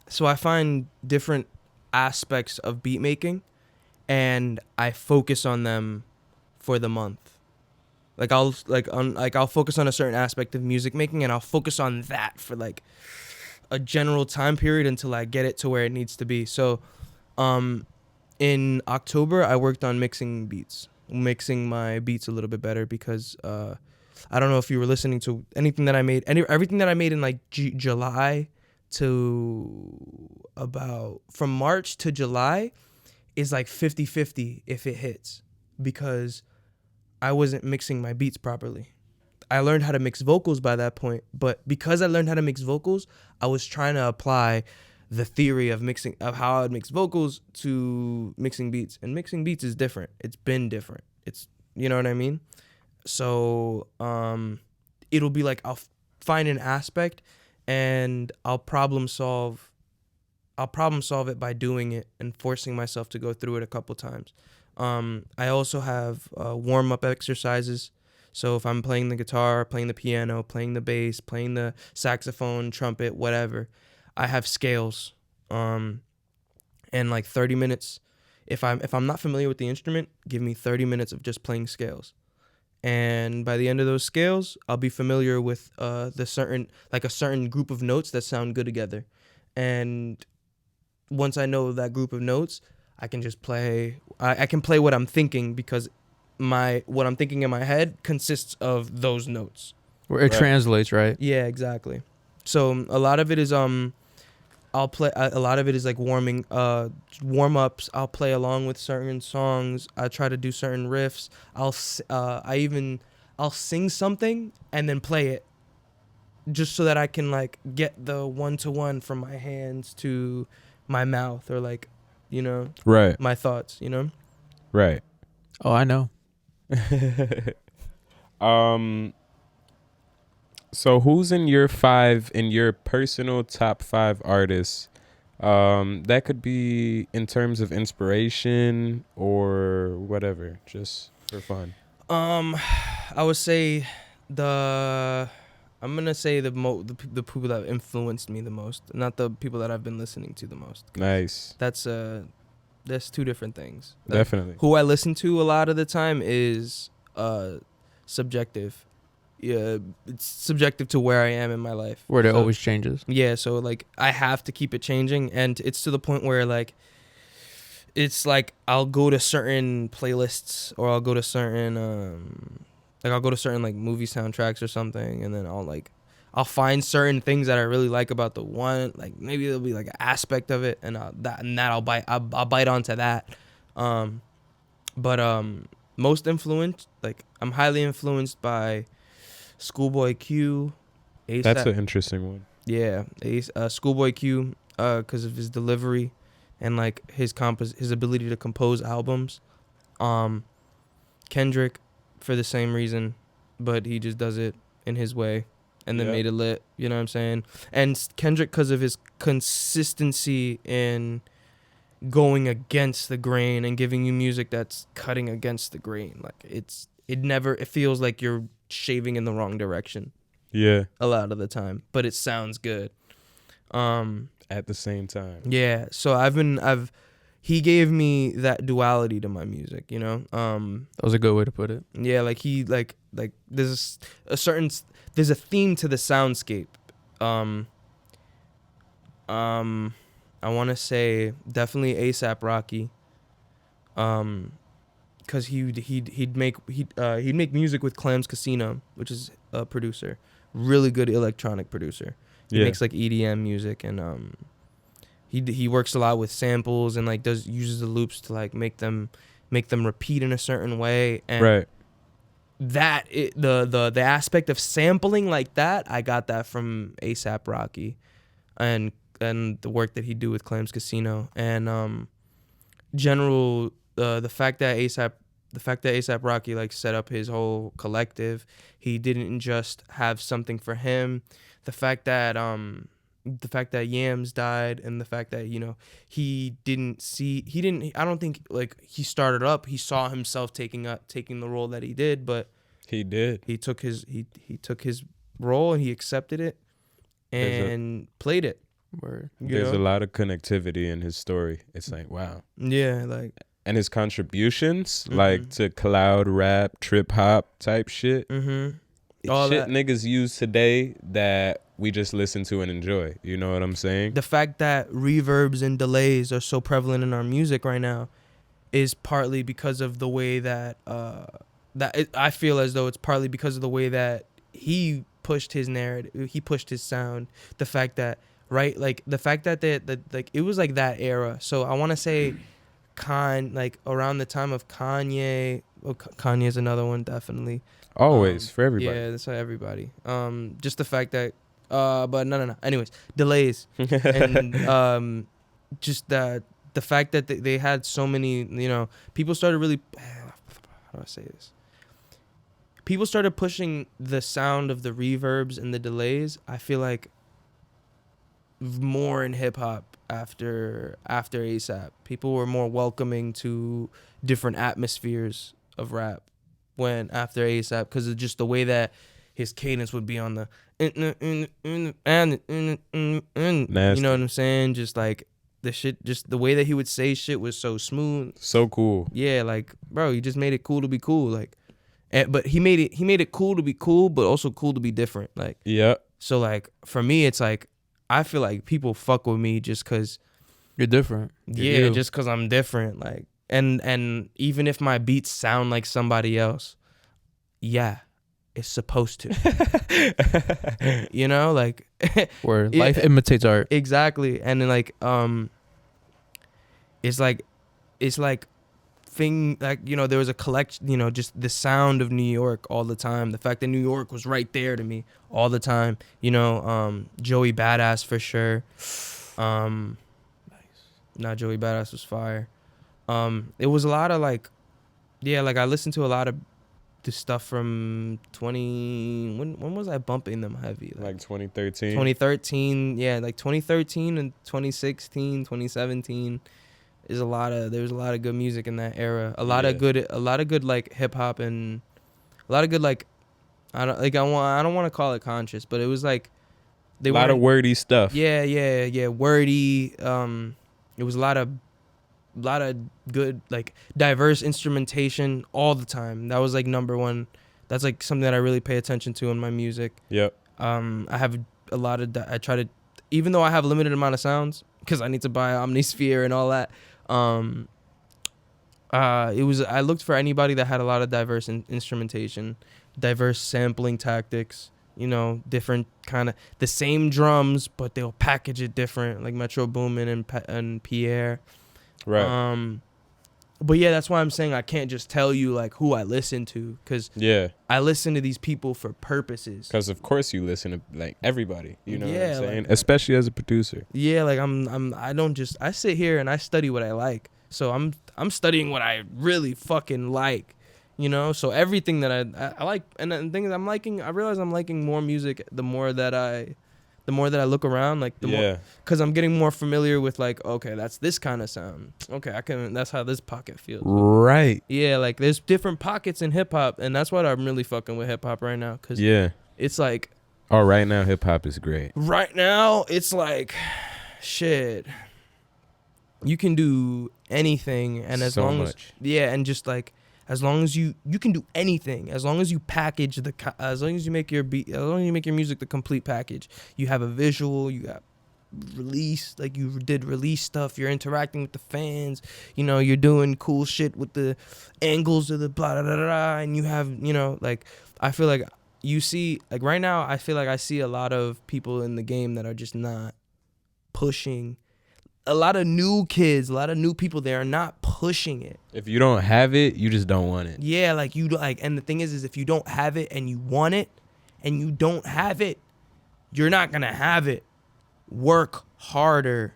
So I find different aspects of beat making, and I focus on them for the month. Like I'll focus on a certain aspect of music making, and I'll focus on that for like a general time period until I get it to where it needs to be. So, in October I worked on mixing my beats a little bit better because I don't know if you were listening to anything that I made, everything that I made in like July to about from March to July is like 50-50 if it hits, because I wasn't mixing my beats properly. I learned how to mix vocals by that point, but because I learned how to mix vocals, I was trying to apply the theory of how I would mix vocals to mixing beats. And mixing beats is different. It's been different. It's, you know what I mean? So it'll be like I'll find an aspect and I'll problem solve it by doing it and forcing myself to go through it a couple times. I also have warm-up exercises. So if I'm playing the guitar, playing the piano, playing the bass, playing the saxophone, trumpet, whatever, I have scales. And like 30 minutes, if I'm not familiar with the instrument, give me 30 minutes of just playing scales. And by the end of those scales, I'll be familiar with a certain group of notes that sound good together. And once I know that group of notes, I can just play. I can play what I'm thinking, because what I'm thinking in my head consists of those notes. Where it translates, right? Yeah, exactly. So a lot of it is I'll play. A lot of it is like warm ups. I'll play along with certain songs. I try to do certain riffs. I'll sing something and then play it, just so that I can like get the 1-to-1 from my hands to my mouth, or like, you know, right, my thoughts, you know, right. Oh, I know. So who's in your personal top 5 artists? That could be in terms of inspiration or whatever, just for fun. I would say I'm gonna say the people that influenced me the most, not the people that I've been listening to the most. Nice. That's two different things. Definitely. Who I listen to a lot of the time is subjective. it's subjective to where I am in my life. Where it So, always changes. Yeah, so like I have to keep it changing, and it's to the point where like it's like I'll go to certain playlists, or I'll go to certain like movie soundtracks or something, and then I'll find certain things that I really like about the one, like maybe there'll be like an aspect of it, and I'll bite onto that. But most influenced, like I'm highly influenced by Schoolboy Q, ASAP. That's an interesting one. Yeah, Schoolboy Q, because of his delivery, and like his ability to compose albums. Kendrick, for the same reason, but he just does it in his way, and then made it lit. You know what I'm saying? And Kendrick, because of his consistency in going against the grain and giving you music that's cutting against the grain. Like it feels like you're shaving in the wrong direction. Yeah. A lot of the time, but it sounds good. At the same time. Yeah. So he gave me that duality to my music, you know? That was a good way to put it. Yeah, like he like there's a theme to the soundscape. I want to say definitely ASAP Rocky, because he'd make music with Clams Casino, which is a producer, really good electronic producer. He makes like EDM music, and he works a lot with samples, and like uses the loops to like make them repeat in a certain way, and right. The aspect of sampling like that, I got that from ASAP Rocky, and the work that he do with Clams Casino, and the fact that ASAP Rocky like set up his whole collective. He didn't just have something for him. The fact that Yams died, and the fact that, you know, I don't think like he started up, he saw himself taking the role that he did, but he did. He took his role, and he accepted it and played it. Word. There's a lot of connectivity in his story. It's like, wow. Yeah, like, and his contributions, like to cloud rap, trip hop type shit. All shit that niggas use today that we just listen to and enjoy. You know what I'm saying? The fact that reverbs and delays are so prevalent in our music right now is partly because of the way that I feel as though it's partly because of the way that he pushed his narrative, he pushed his sound. The fact that the fact that it was like that era. So I want to say like around the time of Kanye. Oh, Kanye's another one, definitely. Always, for everybody. Yeah, that's for everybody. Just the fact that but no. Anyways, delays and just that the fact that they had so many, you know, people started really, how do I say this? People started pushing the sound of the reverbs and the delays. I feel like more in hip hop after ASAP. People were more welcoming to different atmospheres of rap when after ASAP, because of just the way that his cadence would be on the Nasty. you know what I'm saying? Just like the shit, just the way that he would say shit was so smooth. So cool. Yeah, like, bro, he just made it cool to be cool. Like, but he made it cool to be cool, but also cool to be different. Like, yeah. So like for me, it's like I feel like people fuck with me just cause you're different. Yeah, just cause I'm different. Like, and even if my beats sound like somebody else, yeah, it's supposed to. You know, like where life imitates art. Exactly. And then like it's like thing, like, you know, there was a collection, you know, just the sound of New York all the time. The fact that New York was right there to me all the time. You know, Joey Badass for sure. Nice. Nah, Joey Badass was fire. It was a lot of like, yeah, like I listened to a lot of the stuff from when was I bumping them heavy? Like 2013. 2013, yeah, like 2013 and 2016, 2017 is there was a lot of good music in that era. A lot of good like hip hop, and a lot of good like I don't want to call it conscious, but it was like a lot of wordy stuff. Yeah, wordy. It was a lot of good like diverse instrumentation all the time. That was like number one That's like something that I really pay attention to in my music. Yep. I have a lot of I try to, even though I have a limited amount of sounds because I need to buy Omnisphere and all that. I looked for anybody that had a lot of diverse instrumentation, diverse sampling tactics, you know, different kind of the same drums, but they'll package it different, like Metro Boomin and Pierre. Right. But yeah, that's why I'm saying I can't just tell you like who I listen to, because I listen to these people for purposes. Because of course you listen to like everybody, you know what I'm saying? Like, especially as a producer. Yeah, like I sit here and I study what I like. So I'm studying what I really fucking like, you know. So everything that I like, and the thing is, I realize I'm liking more music the more that I look around, like more, because I'm getting more familiar with like, okay, that's this kind of sound. Okay, that's how this pocket feels. Right. Yeah, like there's different pockets in hip hop, and that's what I'm really fucking with hip hop right now, cause it's like, oh, right now hip hop is great. Right now it's like, shit. You can do anything, and as long as and just like as long as you can do anything, as long as you package as long as you make your music the complete package. You have a visual, you got release, like you did release stuff, you're interacting with the fans, you know, you're doing cool shit with the angles of the blah blah blah, blah, and you have, you know, like I feel like you see, like right now I feel like I see a lot of people in the game that are just not pushing. A lot of new kids, a lot of new people, they are not pushing it. If you don't have it, you just don't want it. Yeah, like you like, and the thing is if you don't have it and you want it, and you don't have it, you're not gonna have it. Work harder.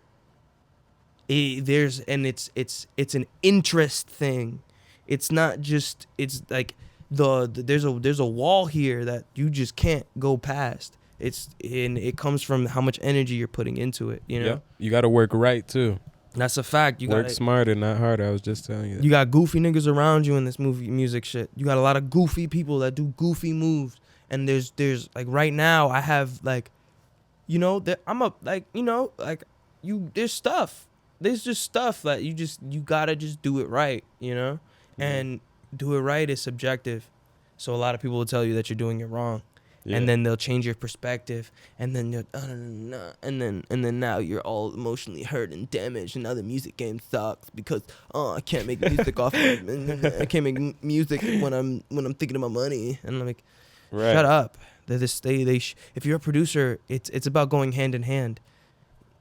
It's an interest thing. It's not just. It's like there's a wall here that you just can't go past. It comes from how much energy you're putting into it, you know? Yep. You got to work right, too. That's a fact. You work smarter, not harder. I was just telling you that. You got goofy niggas around you in this music shit. You got a lot of goofy people that do goofy moves. And there's like right now I have like, you know, there's stuff. There's just stuff that you got to just do it right, you know? Mm-hmm. And do it right is subjective. So a lot of people will tell you that you're doing it wrong. Yeah. And then they'll change your perspective, and then you're and then now you're all emotionally hurt and damaged, and now the music game sucks because I can't make music I can't make music when I'm thinking about money, and I'm like, shut up. If you're a producer, it's about going hand in hand.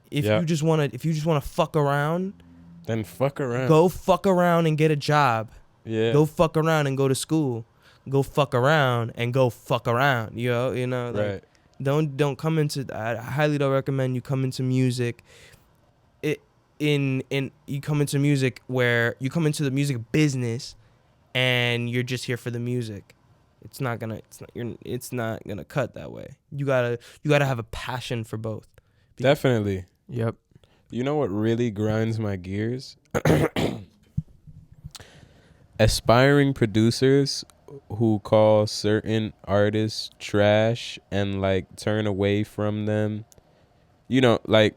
If you just wanna fuck around, then fuck around. Go fuck around and get a job. Yeah. Go fuck around and go to school. Go fuck around and go fuck around, you know, like, right. Don't come into. I highly don't recommend you come into music. You come into music where you come into the music business, and you're just here for the music. It's not gonna cut that way. You gotta have a passion for both. Definitely. Yep. You know what really grinds my gears? Aspiring producers who call certain artists trash and like turn away from them. You know, like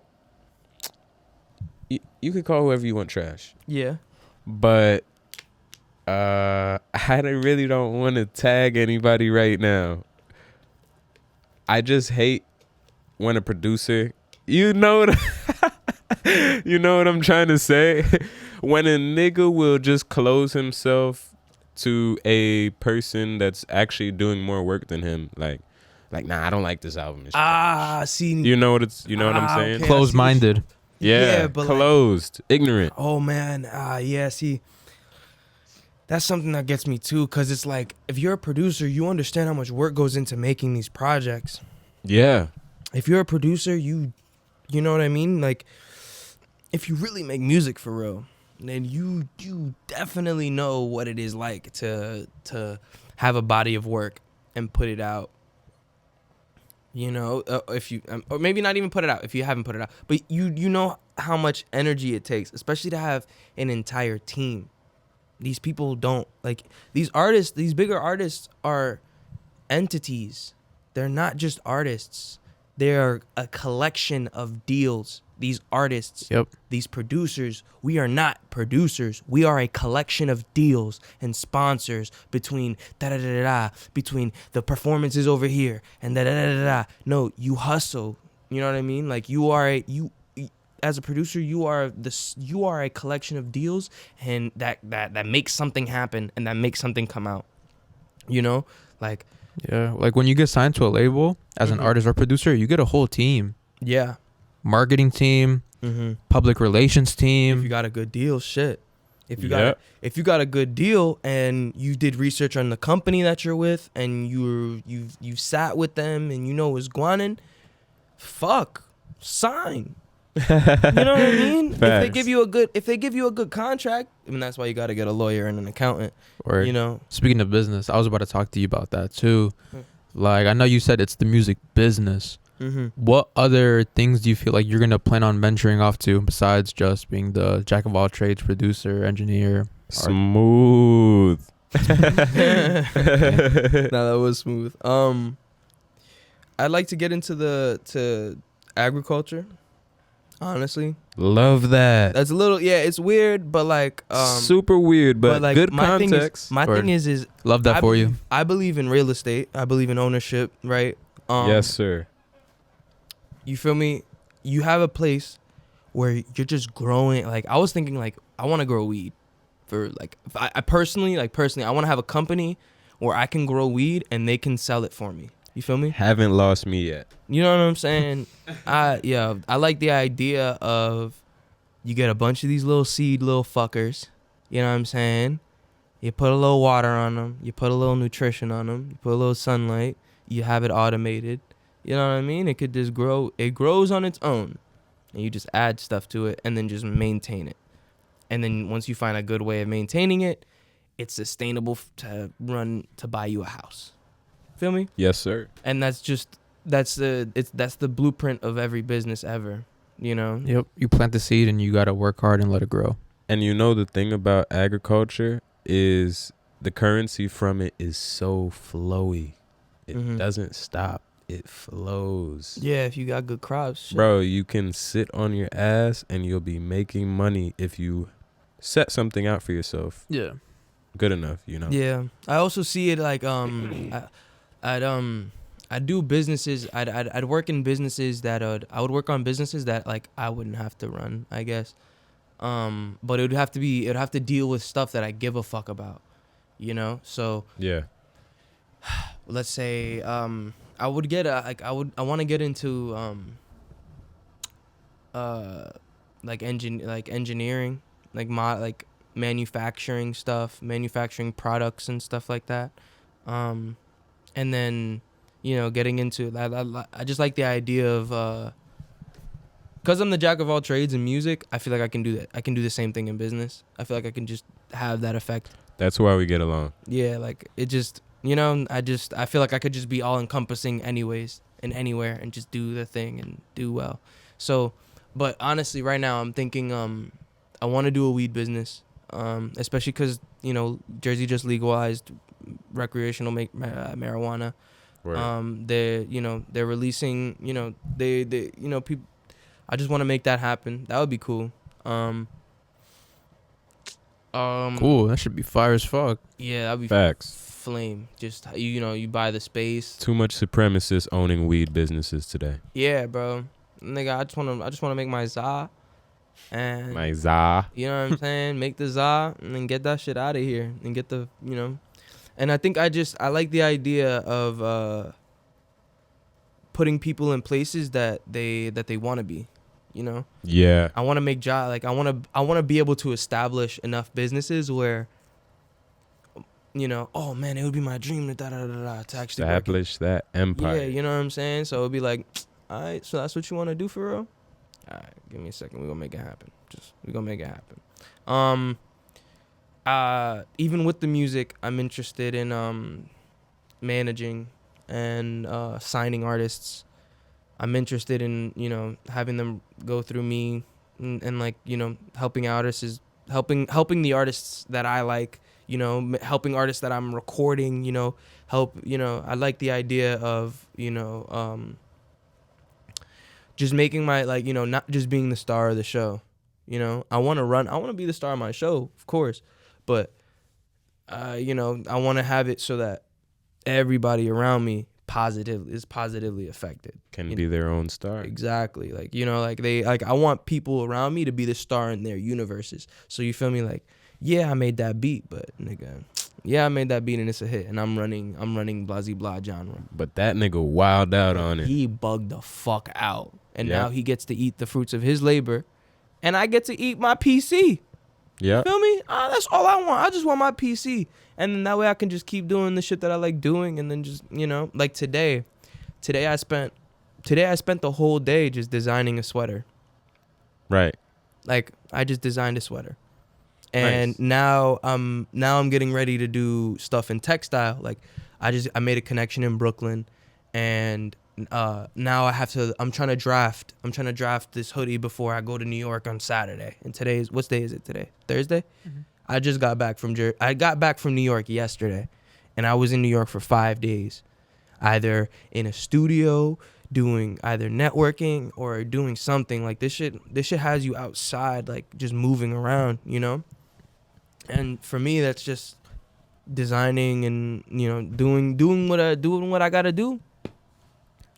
you could call whoever you want trash. Yeah. But I really don't want to tag anybody right now. I just hate when a producer, you know what I'm trying to say? When a nigga will just close himself to a person that's actually doing more work than him, like nah, I don't like this album. See, you know what I'm saying? Okay, closed-minded. Yeah, but closed, ignorant. Oh man, yeah. See, that's something that gets me too, cause it's like if you're a producer, you understand how much work goes into making these projects. Yeah. If you're a producer, you know what I mean. Like, if you really make music for real, then you definitely know what it is like to have a body of work and put it out. You know, if you or maybe not even put it out if you haven't put it out, but you know how much energy it takes, especially to have an entire team. These people don't like these artists. These bigger artists are entities. They're not just artists. They are a collection of deals. these artists, Yep. these producers, we are not producers. We are a collection of deals and sponsors between between the performances over here and No, you hustle. You know what I mean? Like you are as a producer, you are a collection of deals, and that makes something happen and that makes something come out. You know, like Yeah, like when you get signed to a label as an artist or producer, you get a whole team. Yeah. Marketing team, public relations team. If you got a good deal, shit. If you got a good deal and you did research on the company that you're with and you sat with them and you know what's guanin, sign. You know what I mean? If they give you a good contract, I mean that's why you got to get a lawyer and an accountant. Or you know. Speaking of business, I was about to talk to you about that too. Like I know you said it's the music business. What other things do you feel like you're gonna plan on venturing off to besides just being the jack of all trades, producer, engineer? Smooth. That was smooth. I'd like to get into agriculture. Honestly, love that. that's a little it's weird, but like super weird, but like good my context. Thing is love that for you. I believe in real estate. I believe in ownership, right? Yes, sir. You feel me? You have a place where you're just growing. Like I was thinking, like I want to grow weed for like I personally, I want to have a company where I can grow weed and they can sell it for me. You feel me? Haven't lost me yet. You know what I'm saying? I like the idea of you get a bunch of these little fuckers. You know what I'm saying? You put a little water on them. You put a little nutrition on them. You put a little sunlight. You have it automated. You know what I mean? It could just grow. It grows on its own. And you just add stuff to it and then just maintain it. And then once you find a good way of maintaining it, it's sustainable to buy you a house. Feel me? Yes, sir. And that's the blueprint of every business ever, you know? Yep. You plant the seed and you got to work hard and let it grow. And you know the thing about agriculture is the currency from it is so flowy. It doesn't stop. It flows. Yeah, if you got good crops. Shit. Bro, you can sit on your ass and you'll be making money if you set something out for yourself. Yeah. Good enough, you know? Yeah. I also see it like I'd do businesses. I'd work in businesses that I would work on businesses that like I wouldn't have to run, I guess. But it would have to deal with stuff that I give a fuck about, you know. So yeah. Let's say I want to get into engineering, like manufacturing stuff, manufacturing products and stuff like that. And then, you know, getting into I just like the idea of because I'm the jack of all trades in music, I feel like I can do that. I can do the same thing in business. I feel like I can just have that effect. That's why we get along. Yeah, like it just, you know, I feel like I could just be all encompassing anyways and anywhere and just do the thing and do well. So, but honestly, right now I'm thinking I want to do a weed business, especially because, you know, Jersey just legalized recreational marijuana. Right. They're releasing, people. I just want to make that happen. That would be cool. Cool. That should be fire as fuck. Yeah, that'd be facts. Flame. Just you buy the space. Too much supremacists owning weed businesses today. Yeah, bro. Nigga, I just want to make my za. And my za. You know what I'm saying? Make the za and then get that shit out of here and get the, you know. And I think I like the idea of putting people in places that they want to be, you know? Yeah. I want to make I want to be able to establish enough businesses where, you know, oh man, it would be my dream to actually establish that empire. Yeah, you know what I'm saying? So it'd be like, all right, so that's what you want to do for real? All right, give me a second. We're going to make it happen. We're going to make it happen. Even with the music, I'm interested in managing and signing artists. I'm interested in, you know, having them go through me and like, you know, helping artists helping the artists that I like, you know, helping artists that I'm recording, you know, I like the idea of, you know, just making my, like, you know, not just being the star of the show. You know, I want to be the star of my show, of course, but you know, I want to have it so that everybody around me is positively affected. Can be their own star. Exactly. Like, you know, like I want people around me to be the star in their universes. So you feel me? Like, yeah, I made that beat, but nigga, yeah, I made that beat and it's a hit, and I'm running blasey blah genre. But that nigga wild out on it. He bugged the fuck out, and now he gets to eat the fruits of his labor, and I get to eat my PC. Yeah. Feel me? That's all I want. I just want my PC. And then that way I can just keep doing the shit that I like doing, and then just, you know, like today I spent the whole day just designing a sweater. Right. Like, I just designed a sweater. And nice. now I'm getting ready to do stuff in textile. Like, I made a connection in Brooklyn, and now I'm trying to draft this hoodie before I go to New York on Saturday. And what day is it today? Thursday? Mm-hmm. I just got back from New York yesterday, and I was in New York for 5 days, either in a studio doing either networking or doing something. Like, this shit has you outside, like, just moving around, you know? And for me, that's just designing and, you know, doing what I gotta do.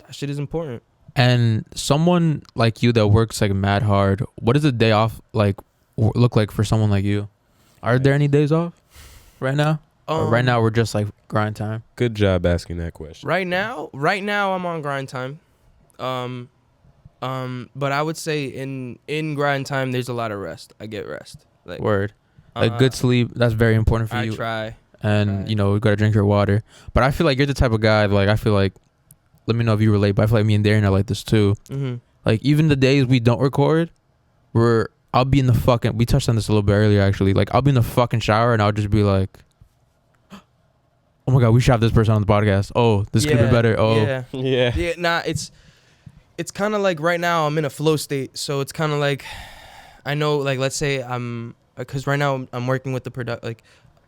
That shit is important. And someone like you that works like mad hard, what does a day off like look like for someone like you? Are there any days off right now? Or right now we're just like grind time? Good job asking that question. Right now I'm on grind time. But I would say in grind time there's a lot of rest. I get rest. Like, word. Like good sleep, that's very important for you. I try. And you know, you gotta drink your water. But I feel like you're the type of guy, like, I feel like, let me know if you relate, but I feel like me and Darren are like this too. Mm-hmm. Like, even the days we don't record, I'll be in the fucking, we touched on this a little bit earlier actually, like, I'll be in the fucking shower and I'll just be like, oh my god, we should have this person on the podcast. Oh, this could be better. Oh yeah. Nah, it's kind of like right now I'm in a flow state, so it's kind of like, I know, like, let's say because right now I'm working with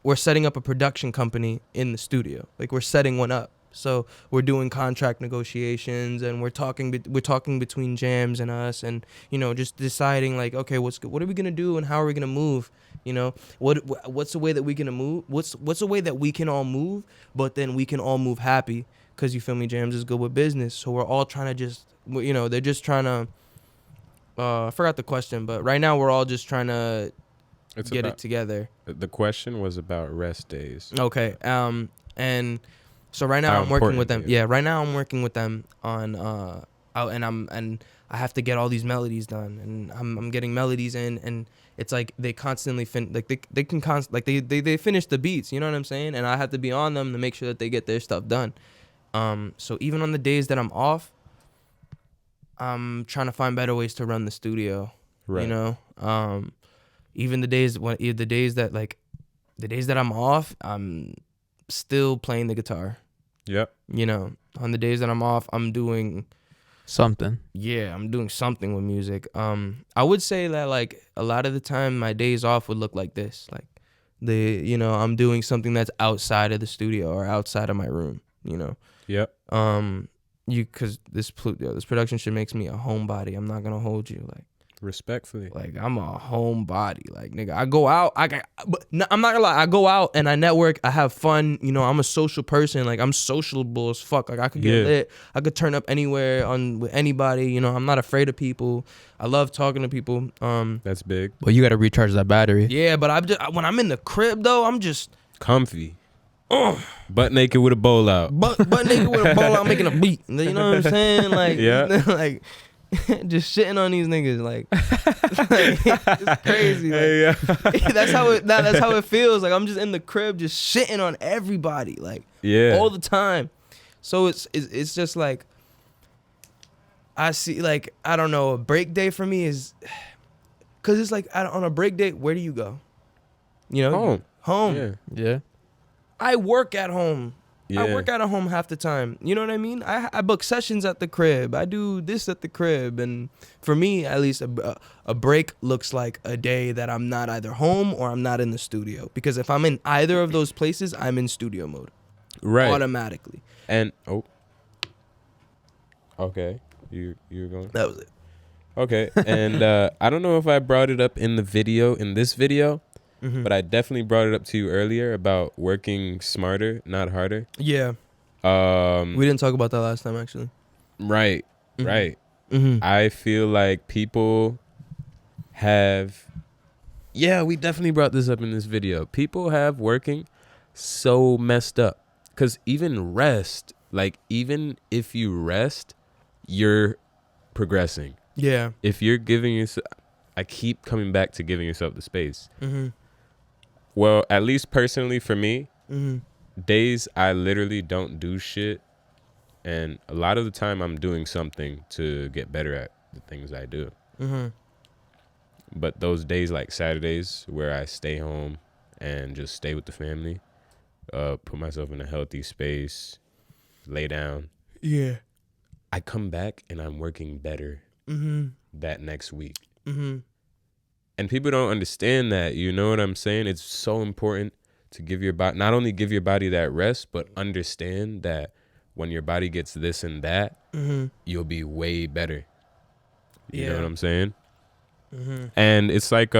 we're setting up a production company in the studio. Like, we're setting one up. So we're doing contract negotiations, and we're talking between Jamz and us, and, you know, just deciding, like, okay, what are we gonna do and how are we gonna move? You know, what's the way that we can move? What's the way that we can all move, but then we can all move happy? Because, you feel me, Jamz is good with business, so we're all trying to just, you know, they're just trying to. I forgot the question, but right now we're all just trying to get it together. The question was about rest days. Okay. And so right now I'm working with them. Yeah, right now I'm working with them on and I have to get all these melodies done, and I'm getting melodies in, and it's like they constantly they finish the beats, you know what I'm saying? And I have to be on them to make sure that they get their stuff done. So even on the days that I'm off, I'm trying to find better ways to run the studio. Right. You know? Even the days that I'm off, I'm still playing the guitar. Yep. You know, on the days that I'm off, I'm doing something. Yeah, I'm doing something with music. I would say that, like, a lot of the time my days off would look like this. Like, I'm doing something that's outside of the studio or outside of my room, you know. Yep. Cause this production shit makes me a homebody. I'm not gonna hold you, like, respectfully. Like, I'm a homebody. Like, nigga, I go out. But I'm not gonna lie. I go out and I network. I have fun. You know, I'm a social person. Like, I'm sociable as fuck. Like, I could get lit. I could turn up anywhere with anybody. You know, I'm not afraid of people. I love talking to people. That's big. Well, you gotta recharge that battery. Yeah, but when I'm in the crib though, I'm just comfy. Butt naked with a bowl out. Butt naked with a bowl out, making a beat. You know what I'm saying? Like, yeah. Like, just shitting on these niggas, like it's crazy. Like, hey, yeah. that's how it feels. Like, I'm just in the crib, just shitting on everybody, like, all the time. So it's just like, I see, like, I don't know, a break day for me is, cause it's like, on a break day, where do you go? You know, home. Yeah. I work at home. Yeah. I work at home half the time. You know what I mean? I book sessions at the crib. I do this at the crib. And for me, at least, a break looks like a day that I'm not either home or I'm not in the studio. Because if I'm in either of those places, I'm in studio mode. Right. Automatically. And, okay. You were going? That was it. Okay. And I don't know if I brought it up in this video, but I definitely brought it up to you earlier about working smarter, not harder. Yeah. We didn't talk about that last time, actually. Right. Right. Mm-hmm. I feel like people have... Yeah, we definitely brought this up in this video. People have working so messed up. Because even rest, like, even if you rest, you're progressing. Yeah. If you're giving yourself... I keep coming back to giving yourself the space. Mm-hmm. Well, at least personally for me, Mm-hmm. days I literally don't do shit. And a lot of the time I'm doing something to get better at the things I do. Mm-hmm. But those days like Saturdays where I stay home and just stay with the family, put myself in a healthy space, lay down. Yeah. I come back and I'm working better that next week. Mm-hmm. And people don't understand that. You know what I'm saying? It's so important to give your body, not only give your body that rest, but understand that when your body gets this and that, you'll be way better. You know what I'm saying? Mm-hmm. And it's like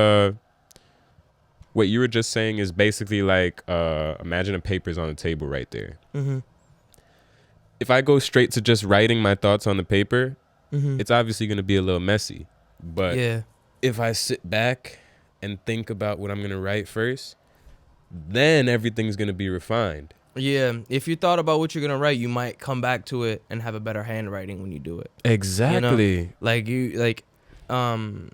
what you were just saying is basically like imagine a paper's on the table right there. Mm-hmm. If I go straight to just writing my thoughts on the paper, it's obviously going to be a little messy. But if I sit back and think about what I'm going to write first, then everything's going to be refined. Yeah, if you thought about what you're gonna write, you might come back to it and have a better handwriting when you do it. Exactly. You know?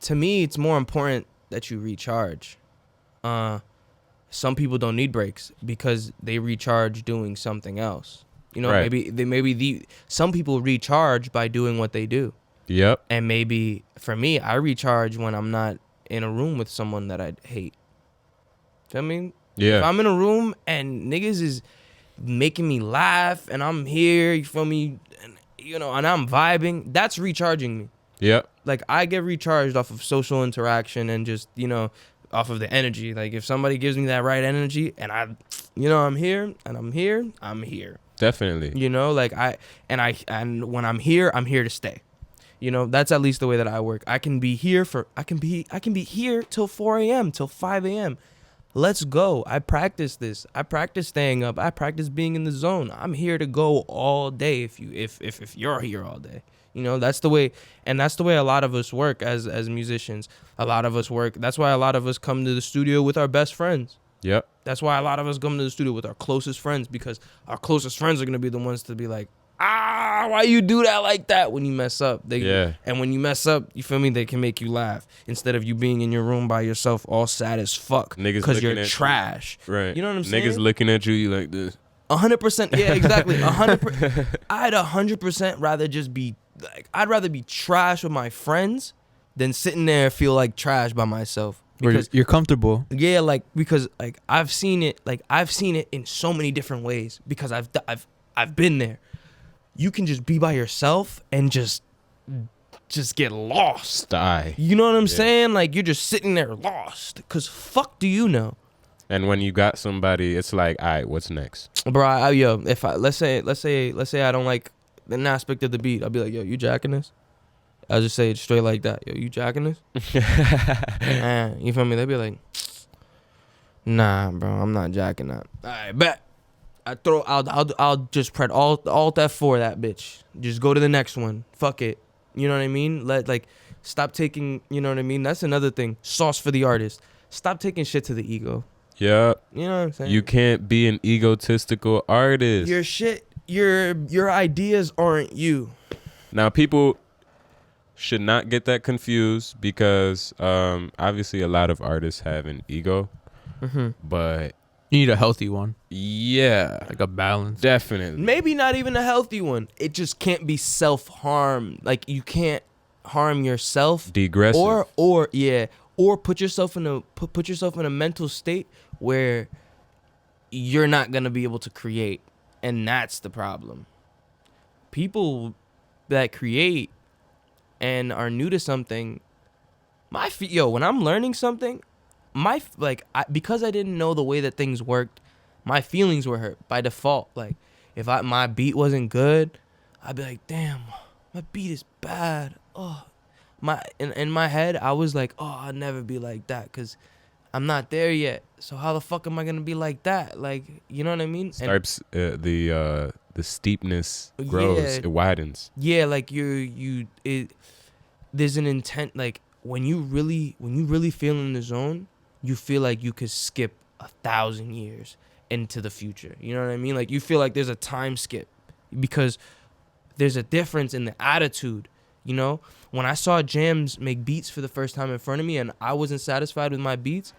To me, it's more important that you recharge. Some people don't need breaks because they recharge doing something else. You know, right. Some people recharge by doing what they do. Yep. And maybe for me, I recharge when I'm not in a room with someone that I hate. Feel me? Yeah. If I'm in a room and niggas is making me laugh and I'm here, you feel me? And, you know, and I'm vibing, that's recharging me. Yep. Like, I get recharged off of social interaction and just, you know, off of the energy. Like, if somebody gives me that right energy and I'm here and I'm here. Definitely. You know, like and when I'm here to stay. You know, that's at least the way that I work. I can be here till 4 a.m., till 5 a.m. Let's go. I practice this. I practice staying up. I practice being in the zone. I'm here to go all day if you're here all day. You know, that's the way, and that's the way a lot of us work as musicians. A lot of us work. That's why a lot of us come to the studio with our best friends. Yep. That's why a lot of us come to the studio with our closest friends, because our closest friends are going to be the ones to be like, why you do that like that when you mess up? And when you mess up, you feel me? They can make you laugh instead of you being in your room by yourself all sad as fuck because you're trash. Right. You know what I'm saying? Niggas looking at you like this. 100%. Yeah, exactly. 100%. I'd 100% rather just be like, I'd rather be trash with my friends than sitting there and feel like trash by myself. Because you're comfortable. Yeah, like, because like I've seen it in so many different ways because I've been there. You can just be by yourself and just get lost. Die. You know what I'm saying? Like, you're just sitting there lost. Because fuck do you know? And when you got somebody, it's like, all right, what's next? Bro, if I let's say I don't like an aspect of the beat, I'll be like, yo, you jacking this? I'll just say it straight like that. Yo, you jacking this? You feel me? They'll be like, nah, bro, I'm not jacking that. All right, bet. I'll just press alt F4 that bitch. Just go to the next one. Fuck it. You know what I mean? Stop taking, you know what I mean? That's another thing. Sauce for the artist. Stop taking shit to the ego. Yeah. You know what I'm saying? You can't be an egotistical artist. Your shit, your ideas aren't you. Now, people should not get that confused because obviously a lot of artists have an ego. Mm-hmm. But you need a healthy one. Yeah. Like a balance. Definitely. Maybe not even a healthy one. It just can't be self-harm. Like, you can't harm yourself. Degressive. Or put yourself in a mental state where you're not going to be able to create. And that's the problem. People that create and are new to something, when I'm learning something, because I didn't know the way that things worked, my feelings were hurt by default. Like, if my beat wasn't good, I'd be like, damn, my beat is bad. Oh, in my head, I was like, oh, I'll never be like that because I'm not there yet. So how the fuck am I gonna be like that? Like, you know what I mean? Starts the steepness grows, Yeah, it widens. yeah, like there's an intent. Like when you really feel in the zone, you feel like you could skip 1,000 years into the future. You know what I mean? Like you feel like there's a time skip because there's a difference in the attitude. You know, when I saw Jamz make beats for the first time in front of me and I wasn't satisfied with my beats,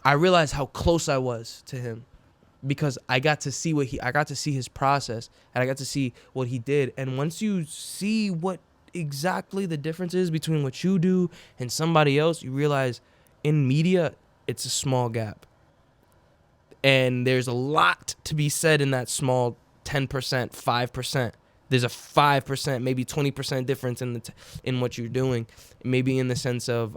I realized how close I was to him because I got to see I got to see his process and I got to see what he did. And once you see what exactly the difference is between what you do and somebody else, you realize in media, it's a small gap. And there's a lot to be said in that small 10%, 5%. There's a 5%, maybe 20% difference in what you're doing. Maybe in the sense of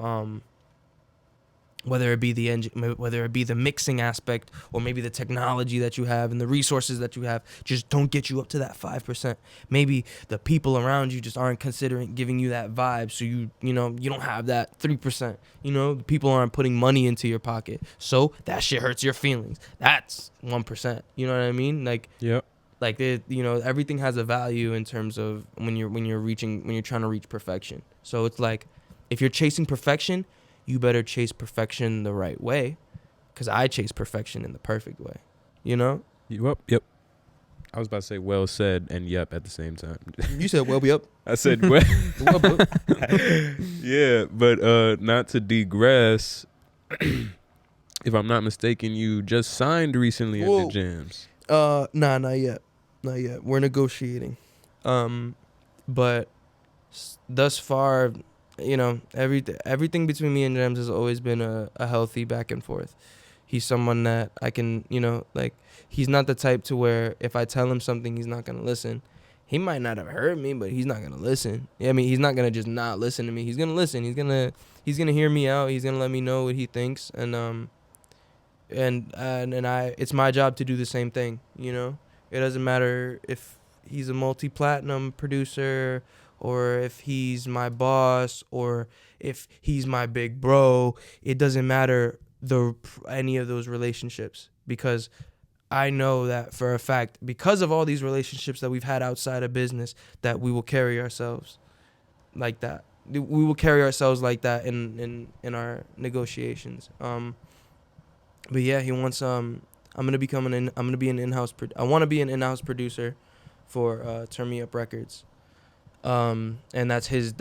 whether it be the mixing aspect or maybe the technology that you have and the resources that you have just don't get you up to that 5%. Maybe the people around you just aren't considering giving you that vibe, so you don't have that 3%. The people aren't putting money into your pocket, so that shit hurts your feelings. That's 1%. You know what I mean? Like, yep. Like everything has a value in terms of when you're trying to reach perfection. So it's like if you're chasing perfection, you better chase perfection the right way, because I chase perfection in the perfect way. Yep. I was about to say well said and yep at the same time. You said well, yep. I said well. Yeah, but not to digress. If I'm not mistaken, you just signed recently at the Jamz. Nah, not yet. We're negotiating. But thus far, everything between me and Jamz has always been a healthy back and forth. He's someone that I can, he's not the type to where if I tell him something, he's not going to listen. He might not have heard me, but he's not going to listen. I mean, he's not going to just not listen to me. He's going to listen. He's going to hear me out. He's going to let me know what he thinks. And it's my job to do the same thing. It doesn't matter if he's a multi-platinum producer or if he's my boss or if he's my big bro. It doesn't matter any of those relationships, because I know that for a fact, because of all these relationships that we've had outside of business, that we will carry ourselves like that. We will carry ourselves like that in our negotiations. But yeah, he wants I want to be an in-house producer for Turn Me Up Records. And that's his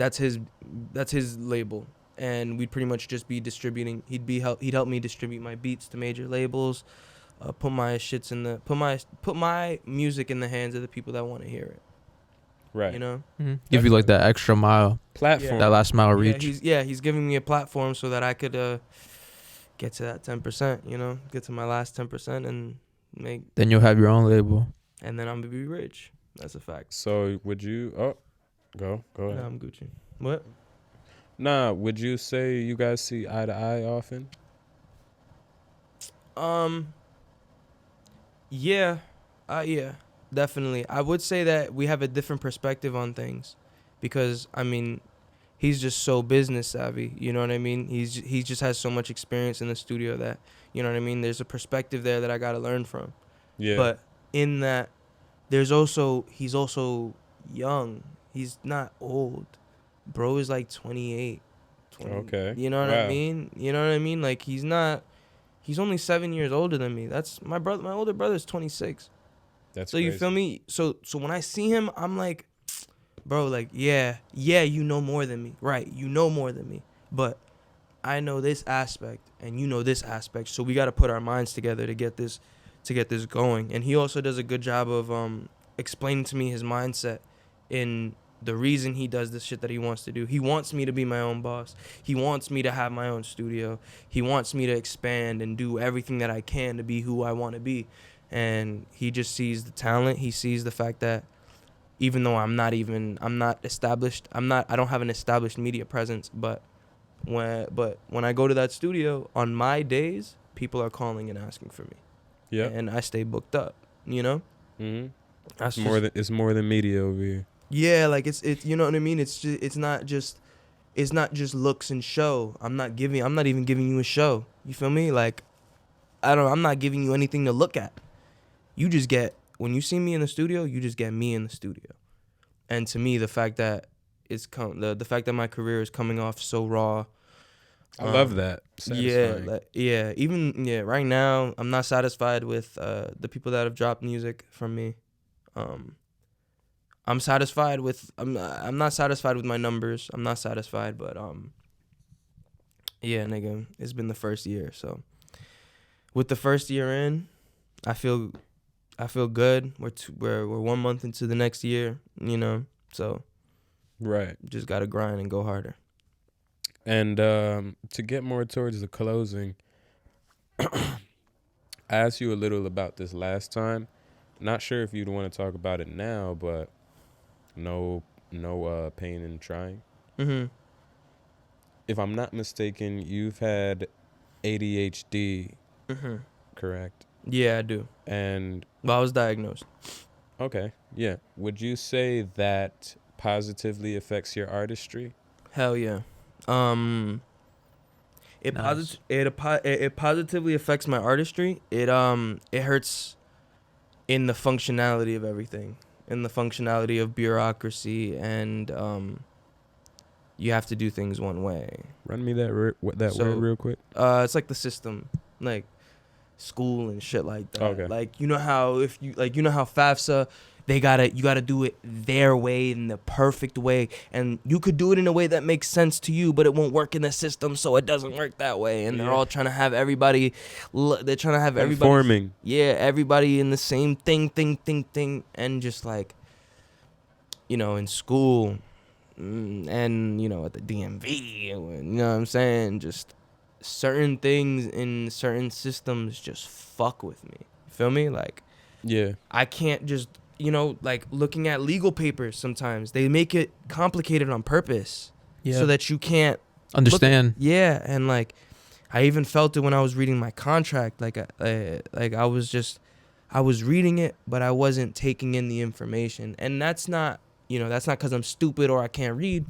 label, and we'd pretty much just be distributing. He'd help me distribute my beats to major labels, put my music in the hands of the people that want to hear it. Right. Mm-hmm. Give you like that extra mile platform, that last mile reach. He's giving me a platform so that I could get to that 10%. Get to my last 10% and make. Then you'll have your own label. And then I'm gonna be rich. That's a fact. So would you? Oh, go ahead. Nah, I'm Gucci. What? Nah, would you say you guys see eye to eye often? Yeah, definitely. I would say that we have a different perspective on things, because I mean, he's just so business savvy. You know what I mean? He just has so much experience in the studio that, you know what I mean. There's a perspective there that I gotta learn from. Yeah. But in that, he's also young. He's not old. Bro is like 28. 20, okay. You know what I mean? Like he's only 7 years older than me. That's my brother. My older brother is 26. That's so crazy. You feel me? So when I see him, I'm like, bro, like, yeah, you know more than me. Right. You know more than me. But I know this aspect and you know this aspect. So we got to put our minds together to get this going. And he also does a good job of explaining to me his mindset in the reason he does this shit that he wants to do. He wants me to be my own boss. He wants me to have my own studio. He wants me to expand and do everything that I can to be who I want to be. And he just sees the talent. He sees the fact that even though I don't have an established media presence, but when I go to that studio on my days, people are calling and asking for me. Yeah. And I stay booked up, Mm-hmm. It's more than media over here. Yeah, like it's you know what I mean. It's not just looks and show. I'm not even giving you a show. You feel me? Like I'm not giving you anything to look at. You just get, when you see me in the studio, you just get me in the studio. And to me, the fact that the fact that my career is coming off so raw. I love that. Yeah, right now I'm not satisfied with the people that have dropped music from me. I'm satisfied with I'm not satisfied with my numbers. I'm not satisfied, but yeah, nigga, it's been the first year. So with the first year in, I feel good. We're 1 month into the next year, you know. So right, just gotta grind and go harder. And to get more towards the closing, I asked you a little about this last time. Not sure if you'd want to talk about it now, but no pain in trying. Mm-hmm. If I'm not mistaken, you've had ADHD, Mm-hmm. correct? Yeah, I do. And I was diagnosed. okay, yeah. Would you say that positively affects your artistry? Hell yeah. It Nice. it positively affects my artistry. It hurts in the functionality of everything, in the functionality of bureaucracy, and you have to do things one way. Run me that word real quick. It's like the system, like school and shit like that. Okay. Like you know how FAFSA, you gotta do it their way, in the perfect way, and you could do it in a way that makes sense to you, but it won't work in the system, so it doesn't work that way. And they're all trying to have everybody, Conforming. everybody in the same thing, and just like, you know, in school, and you know, at the DMV, you know what I'm saying, just certain things in certain systems just fuck with me. You feel me? Like, Yeah. I can't just, you know, like looking at legal papers, sometimes they make it complicated on purpose, so that you can't understand. and like I even felt it when I was reading my contract. Like I was reading it, but I wasn't taking in the information. And that's not because I'm stupid or I can't read.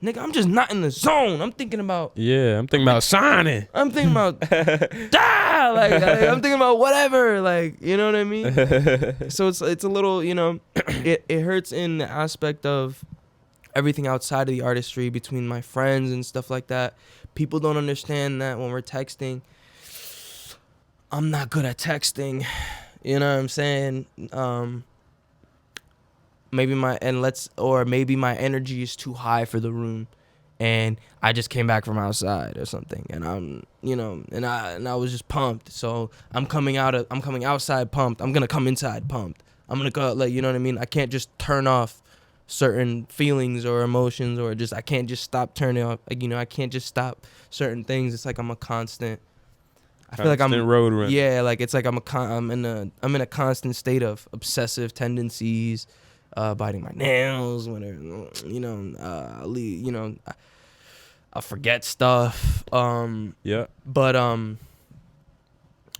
Nigga, I'm just not in the zone. I'm thinking about signing. I'm thinking about I'm thinking about whatever, like, you know what I mean? So it's a little, you know, it hurts in the aspect of everything outside of the artistry, between my friends and stuff like that. People don't understand that when we're texting, I'm not good at texting. You know what I'm saying? Maybe my energy is too high for the room, and I just came back from outside or something, and I'm, you know, and I was just pumped. So I'm coming outside pumped. I'm gonna come inside pumped. I'm gonna go, like, you know what I mean? I can't just turn off certain feelings or emotions, or just I can't just stop turning off. Like, you know, I can't just stop certain things. It's like I'm a constant. I feel like I'm road runner. Yeah, like it's like I'm in a constant state of obsessive tendencies. Biting my nails, whenever, you know, I'll forget stuff. But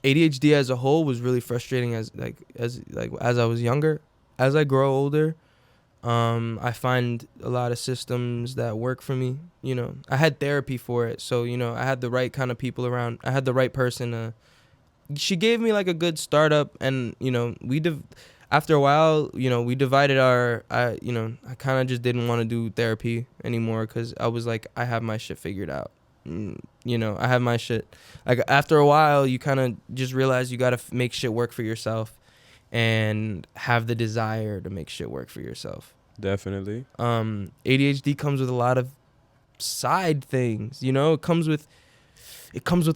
ADHD as a whole was really frustrating as I was younger. As I grow older, I find a lot of systems that work for me. You know, I had therapy for it, so, you know, I had the right kind of people around. I had the right person. She gave me like a good startup, and, you know, after a while, you know, we divided I kind of just didn't want to do therapy anymore, because I was like, I have my shit figured out. You know, I have my shit. Like, after a while, you kind of just realize you got to make shit work for yourself and have the desire to make shit work for yourself. Definitely. ADHD comes with a lot of side things, you know? It comes with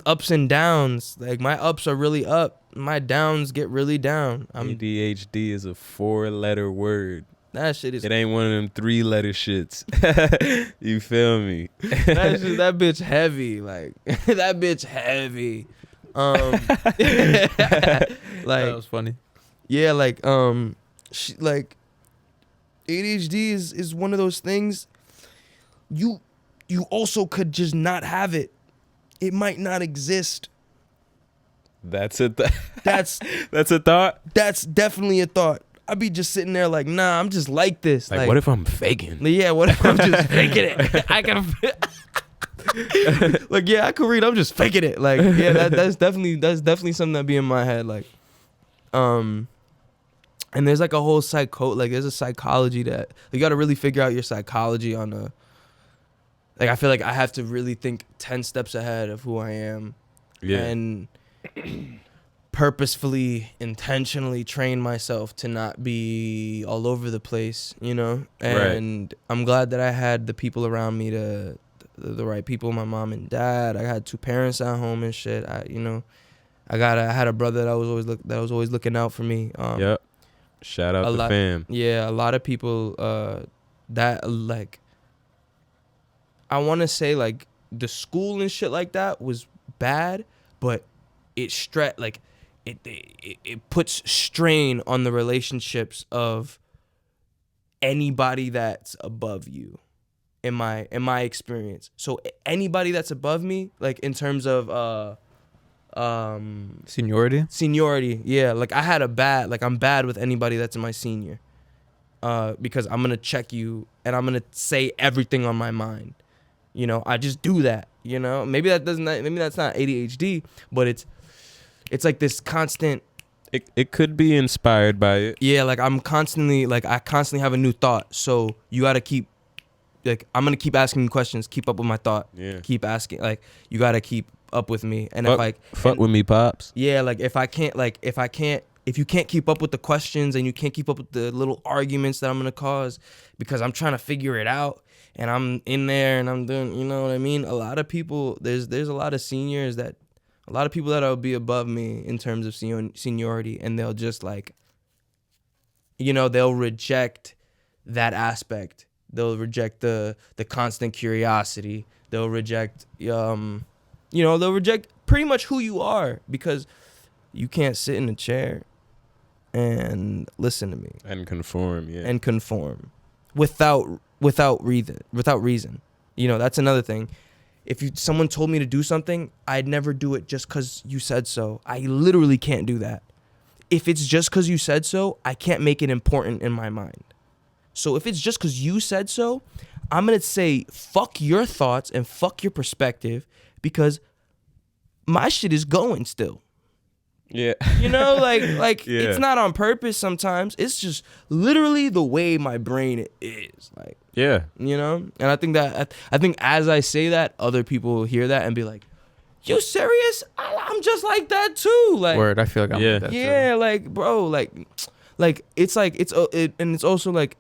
ups and downs. Like, my ups are really up. My downs get really down. ADHD is a 4-letter word. That shit is... It ain't one of them 3-letter shits. You feel me? that bitch heavy. Like, that bitch heavy. Like, that was funny. Yeah, like, like, ADHD is one of those things. You also could just not have it. It might not exist. That's a That's a thought. That's definitely a thought. I'd be just sitting there like, nah, I'm just like this. Like, what if I'm faking? Yeah, what if I'm just faking it? I can. Like, yeah, I could read. I'm just faking it. Like, yeah, that's definitely something that be in my head. Like, and there's like a whole there's a psychology that you got to really figure out your psychology on a. Like, I feel like I have to really think 10 steps ahead of who I am. Yeah. And purposefully, intentionally train myself to not be all over the place, you know? And I'm glad that I had the people around me, the right people, my mom and dad. I had 2 parents at home and shit. I had a brother that was always looking out for me. Yep. Shout out the fam. Yeah, a lot of people that like I want to say like the school and shit like that was bad, but it puts strain on the relationships of anybody that's above you in my experience. So anybody that's above me, like in terms of seniority, yeah, like I'm bad with anybody that's in my senior, because I'm gonna check you and I'm gonna say everything on my mind. You know, I just do that, you know. Maybe that's not ADHD, but it's like this constant. It could be inspired by it. Yeah, like I constantly have a new thought. So you gotta keep, like, I'm gonna keep asking you questions, keep up with my thought. Yeah. Keep asking, like, you gotta keep up with me. And fuck with me, pops. Yeah, like if you can't keep up with the questions and you can't keep up with the little arguments that I'm gonna cause because I'm trying to figure it out. And I'm in there and I'm doing, you know what I mean? A lot of people, there's a lot of seniors a lot of people that'll be above me in terms of seniority, and they'll just like, you know, they'll reject that aspect. They'll reject the constant curiosity. They'll reject, they'll reject pretty much who you are, because you can't sit in a chair and listen to me. And conform, yeah. And conform without reason. You know, that's another thing. If someone told me to do something, I'd never do it just because you said so. I literally can't do that. If it's just because you said so, I can't make it important in my mind. So if it's just because you said so, I'm going to say fuck your thoughts and fuck your perspective, because my shit is going still. Yeah. You know, like yeah. It's not on purpose sometimes. It's just literally the way my brain is. Like, yeah. You know? And I think as I say that, other people will hear that and be like, you serious? I'm just like that too. Like, word, I feel like I'm like that too. Yeah, like, bro, like it's and it's also like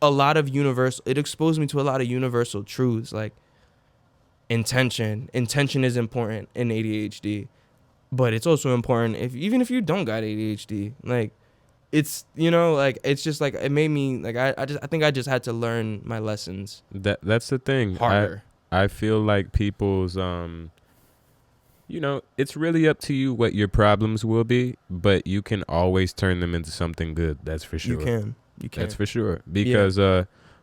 a lot of it exposed me to a lot of universal truths, like intention is important in ADHD, but it's also important even if you don't got ADHD. Like, it's, you know, like, it's just like, it made me like, I think I just had to learn my lessons. That's the thing. Harder. I feel like people's you know, it's really up to you what your problems will be, but you can always turn them into something good. That's for sure. You can. That's for sure. Because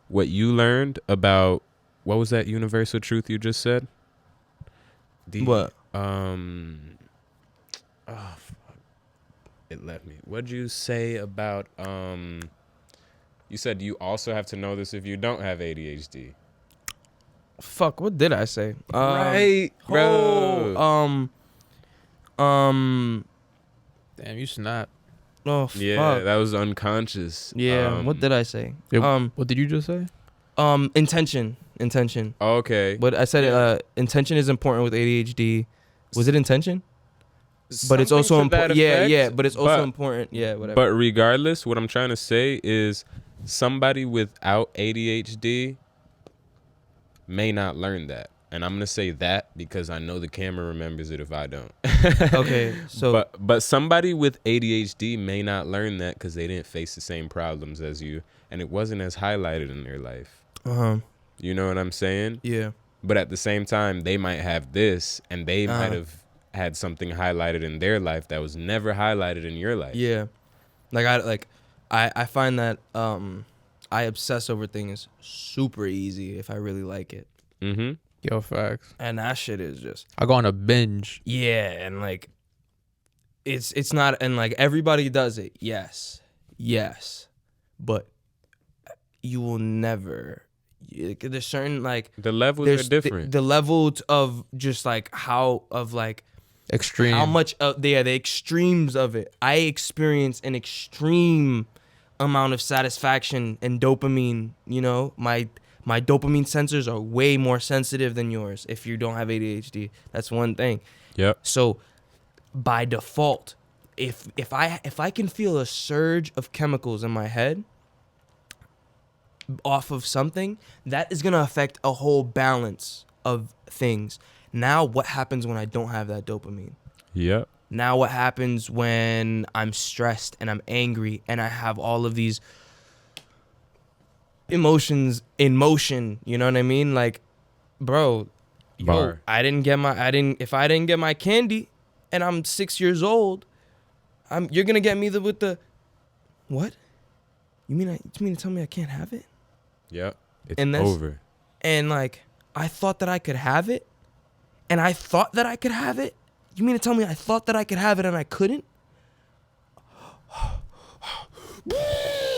what you learned about, what was that universal truth you just said? What? It left me. What'd you say about you said you also have to know this if you don't have ADHD. Fuck, what did I say? Right, bro. Damn, you snapped. Oh, fuck. Yeah, that was unconscious. Yeah, what did I say? What did you just say? Intention. Okay. But I said intention is important with ADHD. Was it intention? But it's also important. Yeah, but it's also important. Yeah, whatever. But regardless, what I'm trying to say is somebody without ADHD may not learn that. And I'm going to say that because I know the camera remembers it if I don't. Okay, so... But somebody with ADHD may not learn that because they didn't face the same problems as you, and it wasn't as highlighted in their life. Uh-huh. You know what I'm saying? Yeah. But at the same time, they might have this, and they might have had something highlighted in their life that was never highlighted in your life. Yeah. I find that I obsess over things super easy if I really like it. Mm-hmm. Yo, facts. And that shit is just... I go on a binge. Yeah, and like, it's not... And like, everybody does it. Yes. but you will never. There's certain like the levels are different. The levels of just like how of like Extreme. how much the extremes of it. I experience an extreme amount of satisfaction and dopamine. You know, my dopamine sensors are way more sensitive than yours if you don't have ADHD. That's one thing. Yep. So by default, if I can feel a surge of chemicals in my head off of something, that is going to affect a whole balance of things. Now what happens when I don't have that dopamine? Yep. Now what happens when I'm stressed and I'm angry and I have all of these emotions in motion, you know what I mean? Like, bro, Bar. if I didn't get my candy and I'm 6 years old, you're going to get me with the what? You mean to tell me I can't have it? Yep. It's And that's- over. And like I thought that I could have it, and I thought that I could have it. You mean to tell me I thought that I could have it and I couldn't?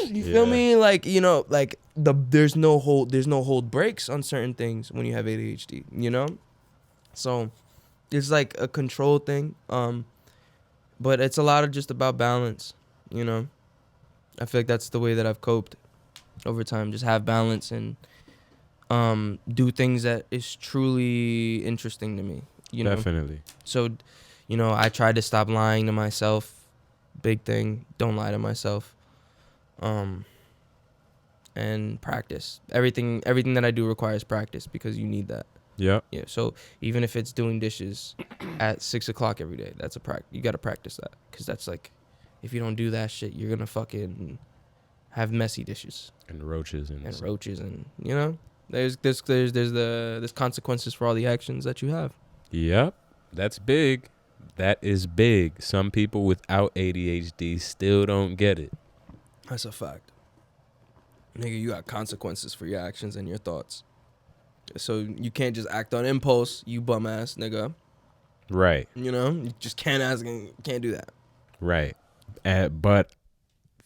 You feel me? Like, you know, like there's no hold breaks on certain things when you have ADHD, you know? So it's like a control thing. But it's a lot of just about balance, you know? I feel like that's the way that I've coped over time. Just have balance and do things that is truly interesting to me, you know? Definitely. So, you know, I tried to stop lying to myself. Big thing. Don't lie to myself. And practice. Everything that I do requires practice because you need that. Yep. Yeah. So even if it's doing dishes at 6:00 every day, that's a practice. You got to practice that because that's like, if you don't do that shit, you're gonna fucking have messy dishes And roaches and roaches and you know, there's consequences for all the actions that you have. Yep. That's big. That is big. Some people without ADHD still don't get it. That's a fact. Nigga, you got consequences for your actions and your thoughts. So you can't just act on impulse, you bum ass nigga. Right. You know, you just can't do that. Right. But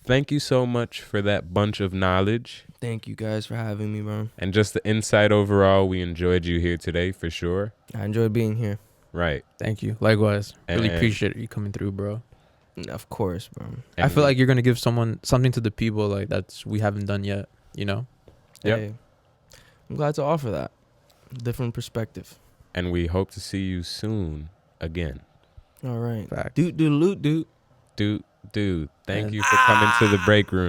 thank you so much for that bunch of knowledge. Thank you guys for having me, bro. And just the insight overall. We enjoyed you here today for sure. I enjoyed being here. Right. Thank you. Likewise. Really And- appreciate you coming through, bro. Of course, bro. I feel like you're gonna give someone something to the people like we haven't done yet. You know. Yep. Hey, I'm glad to offer that different perspective. And we hope to see you soon again. All right. Fact. Dude. Dude, thank you for coming to the break room.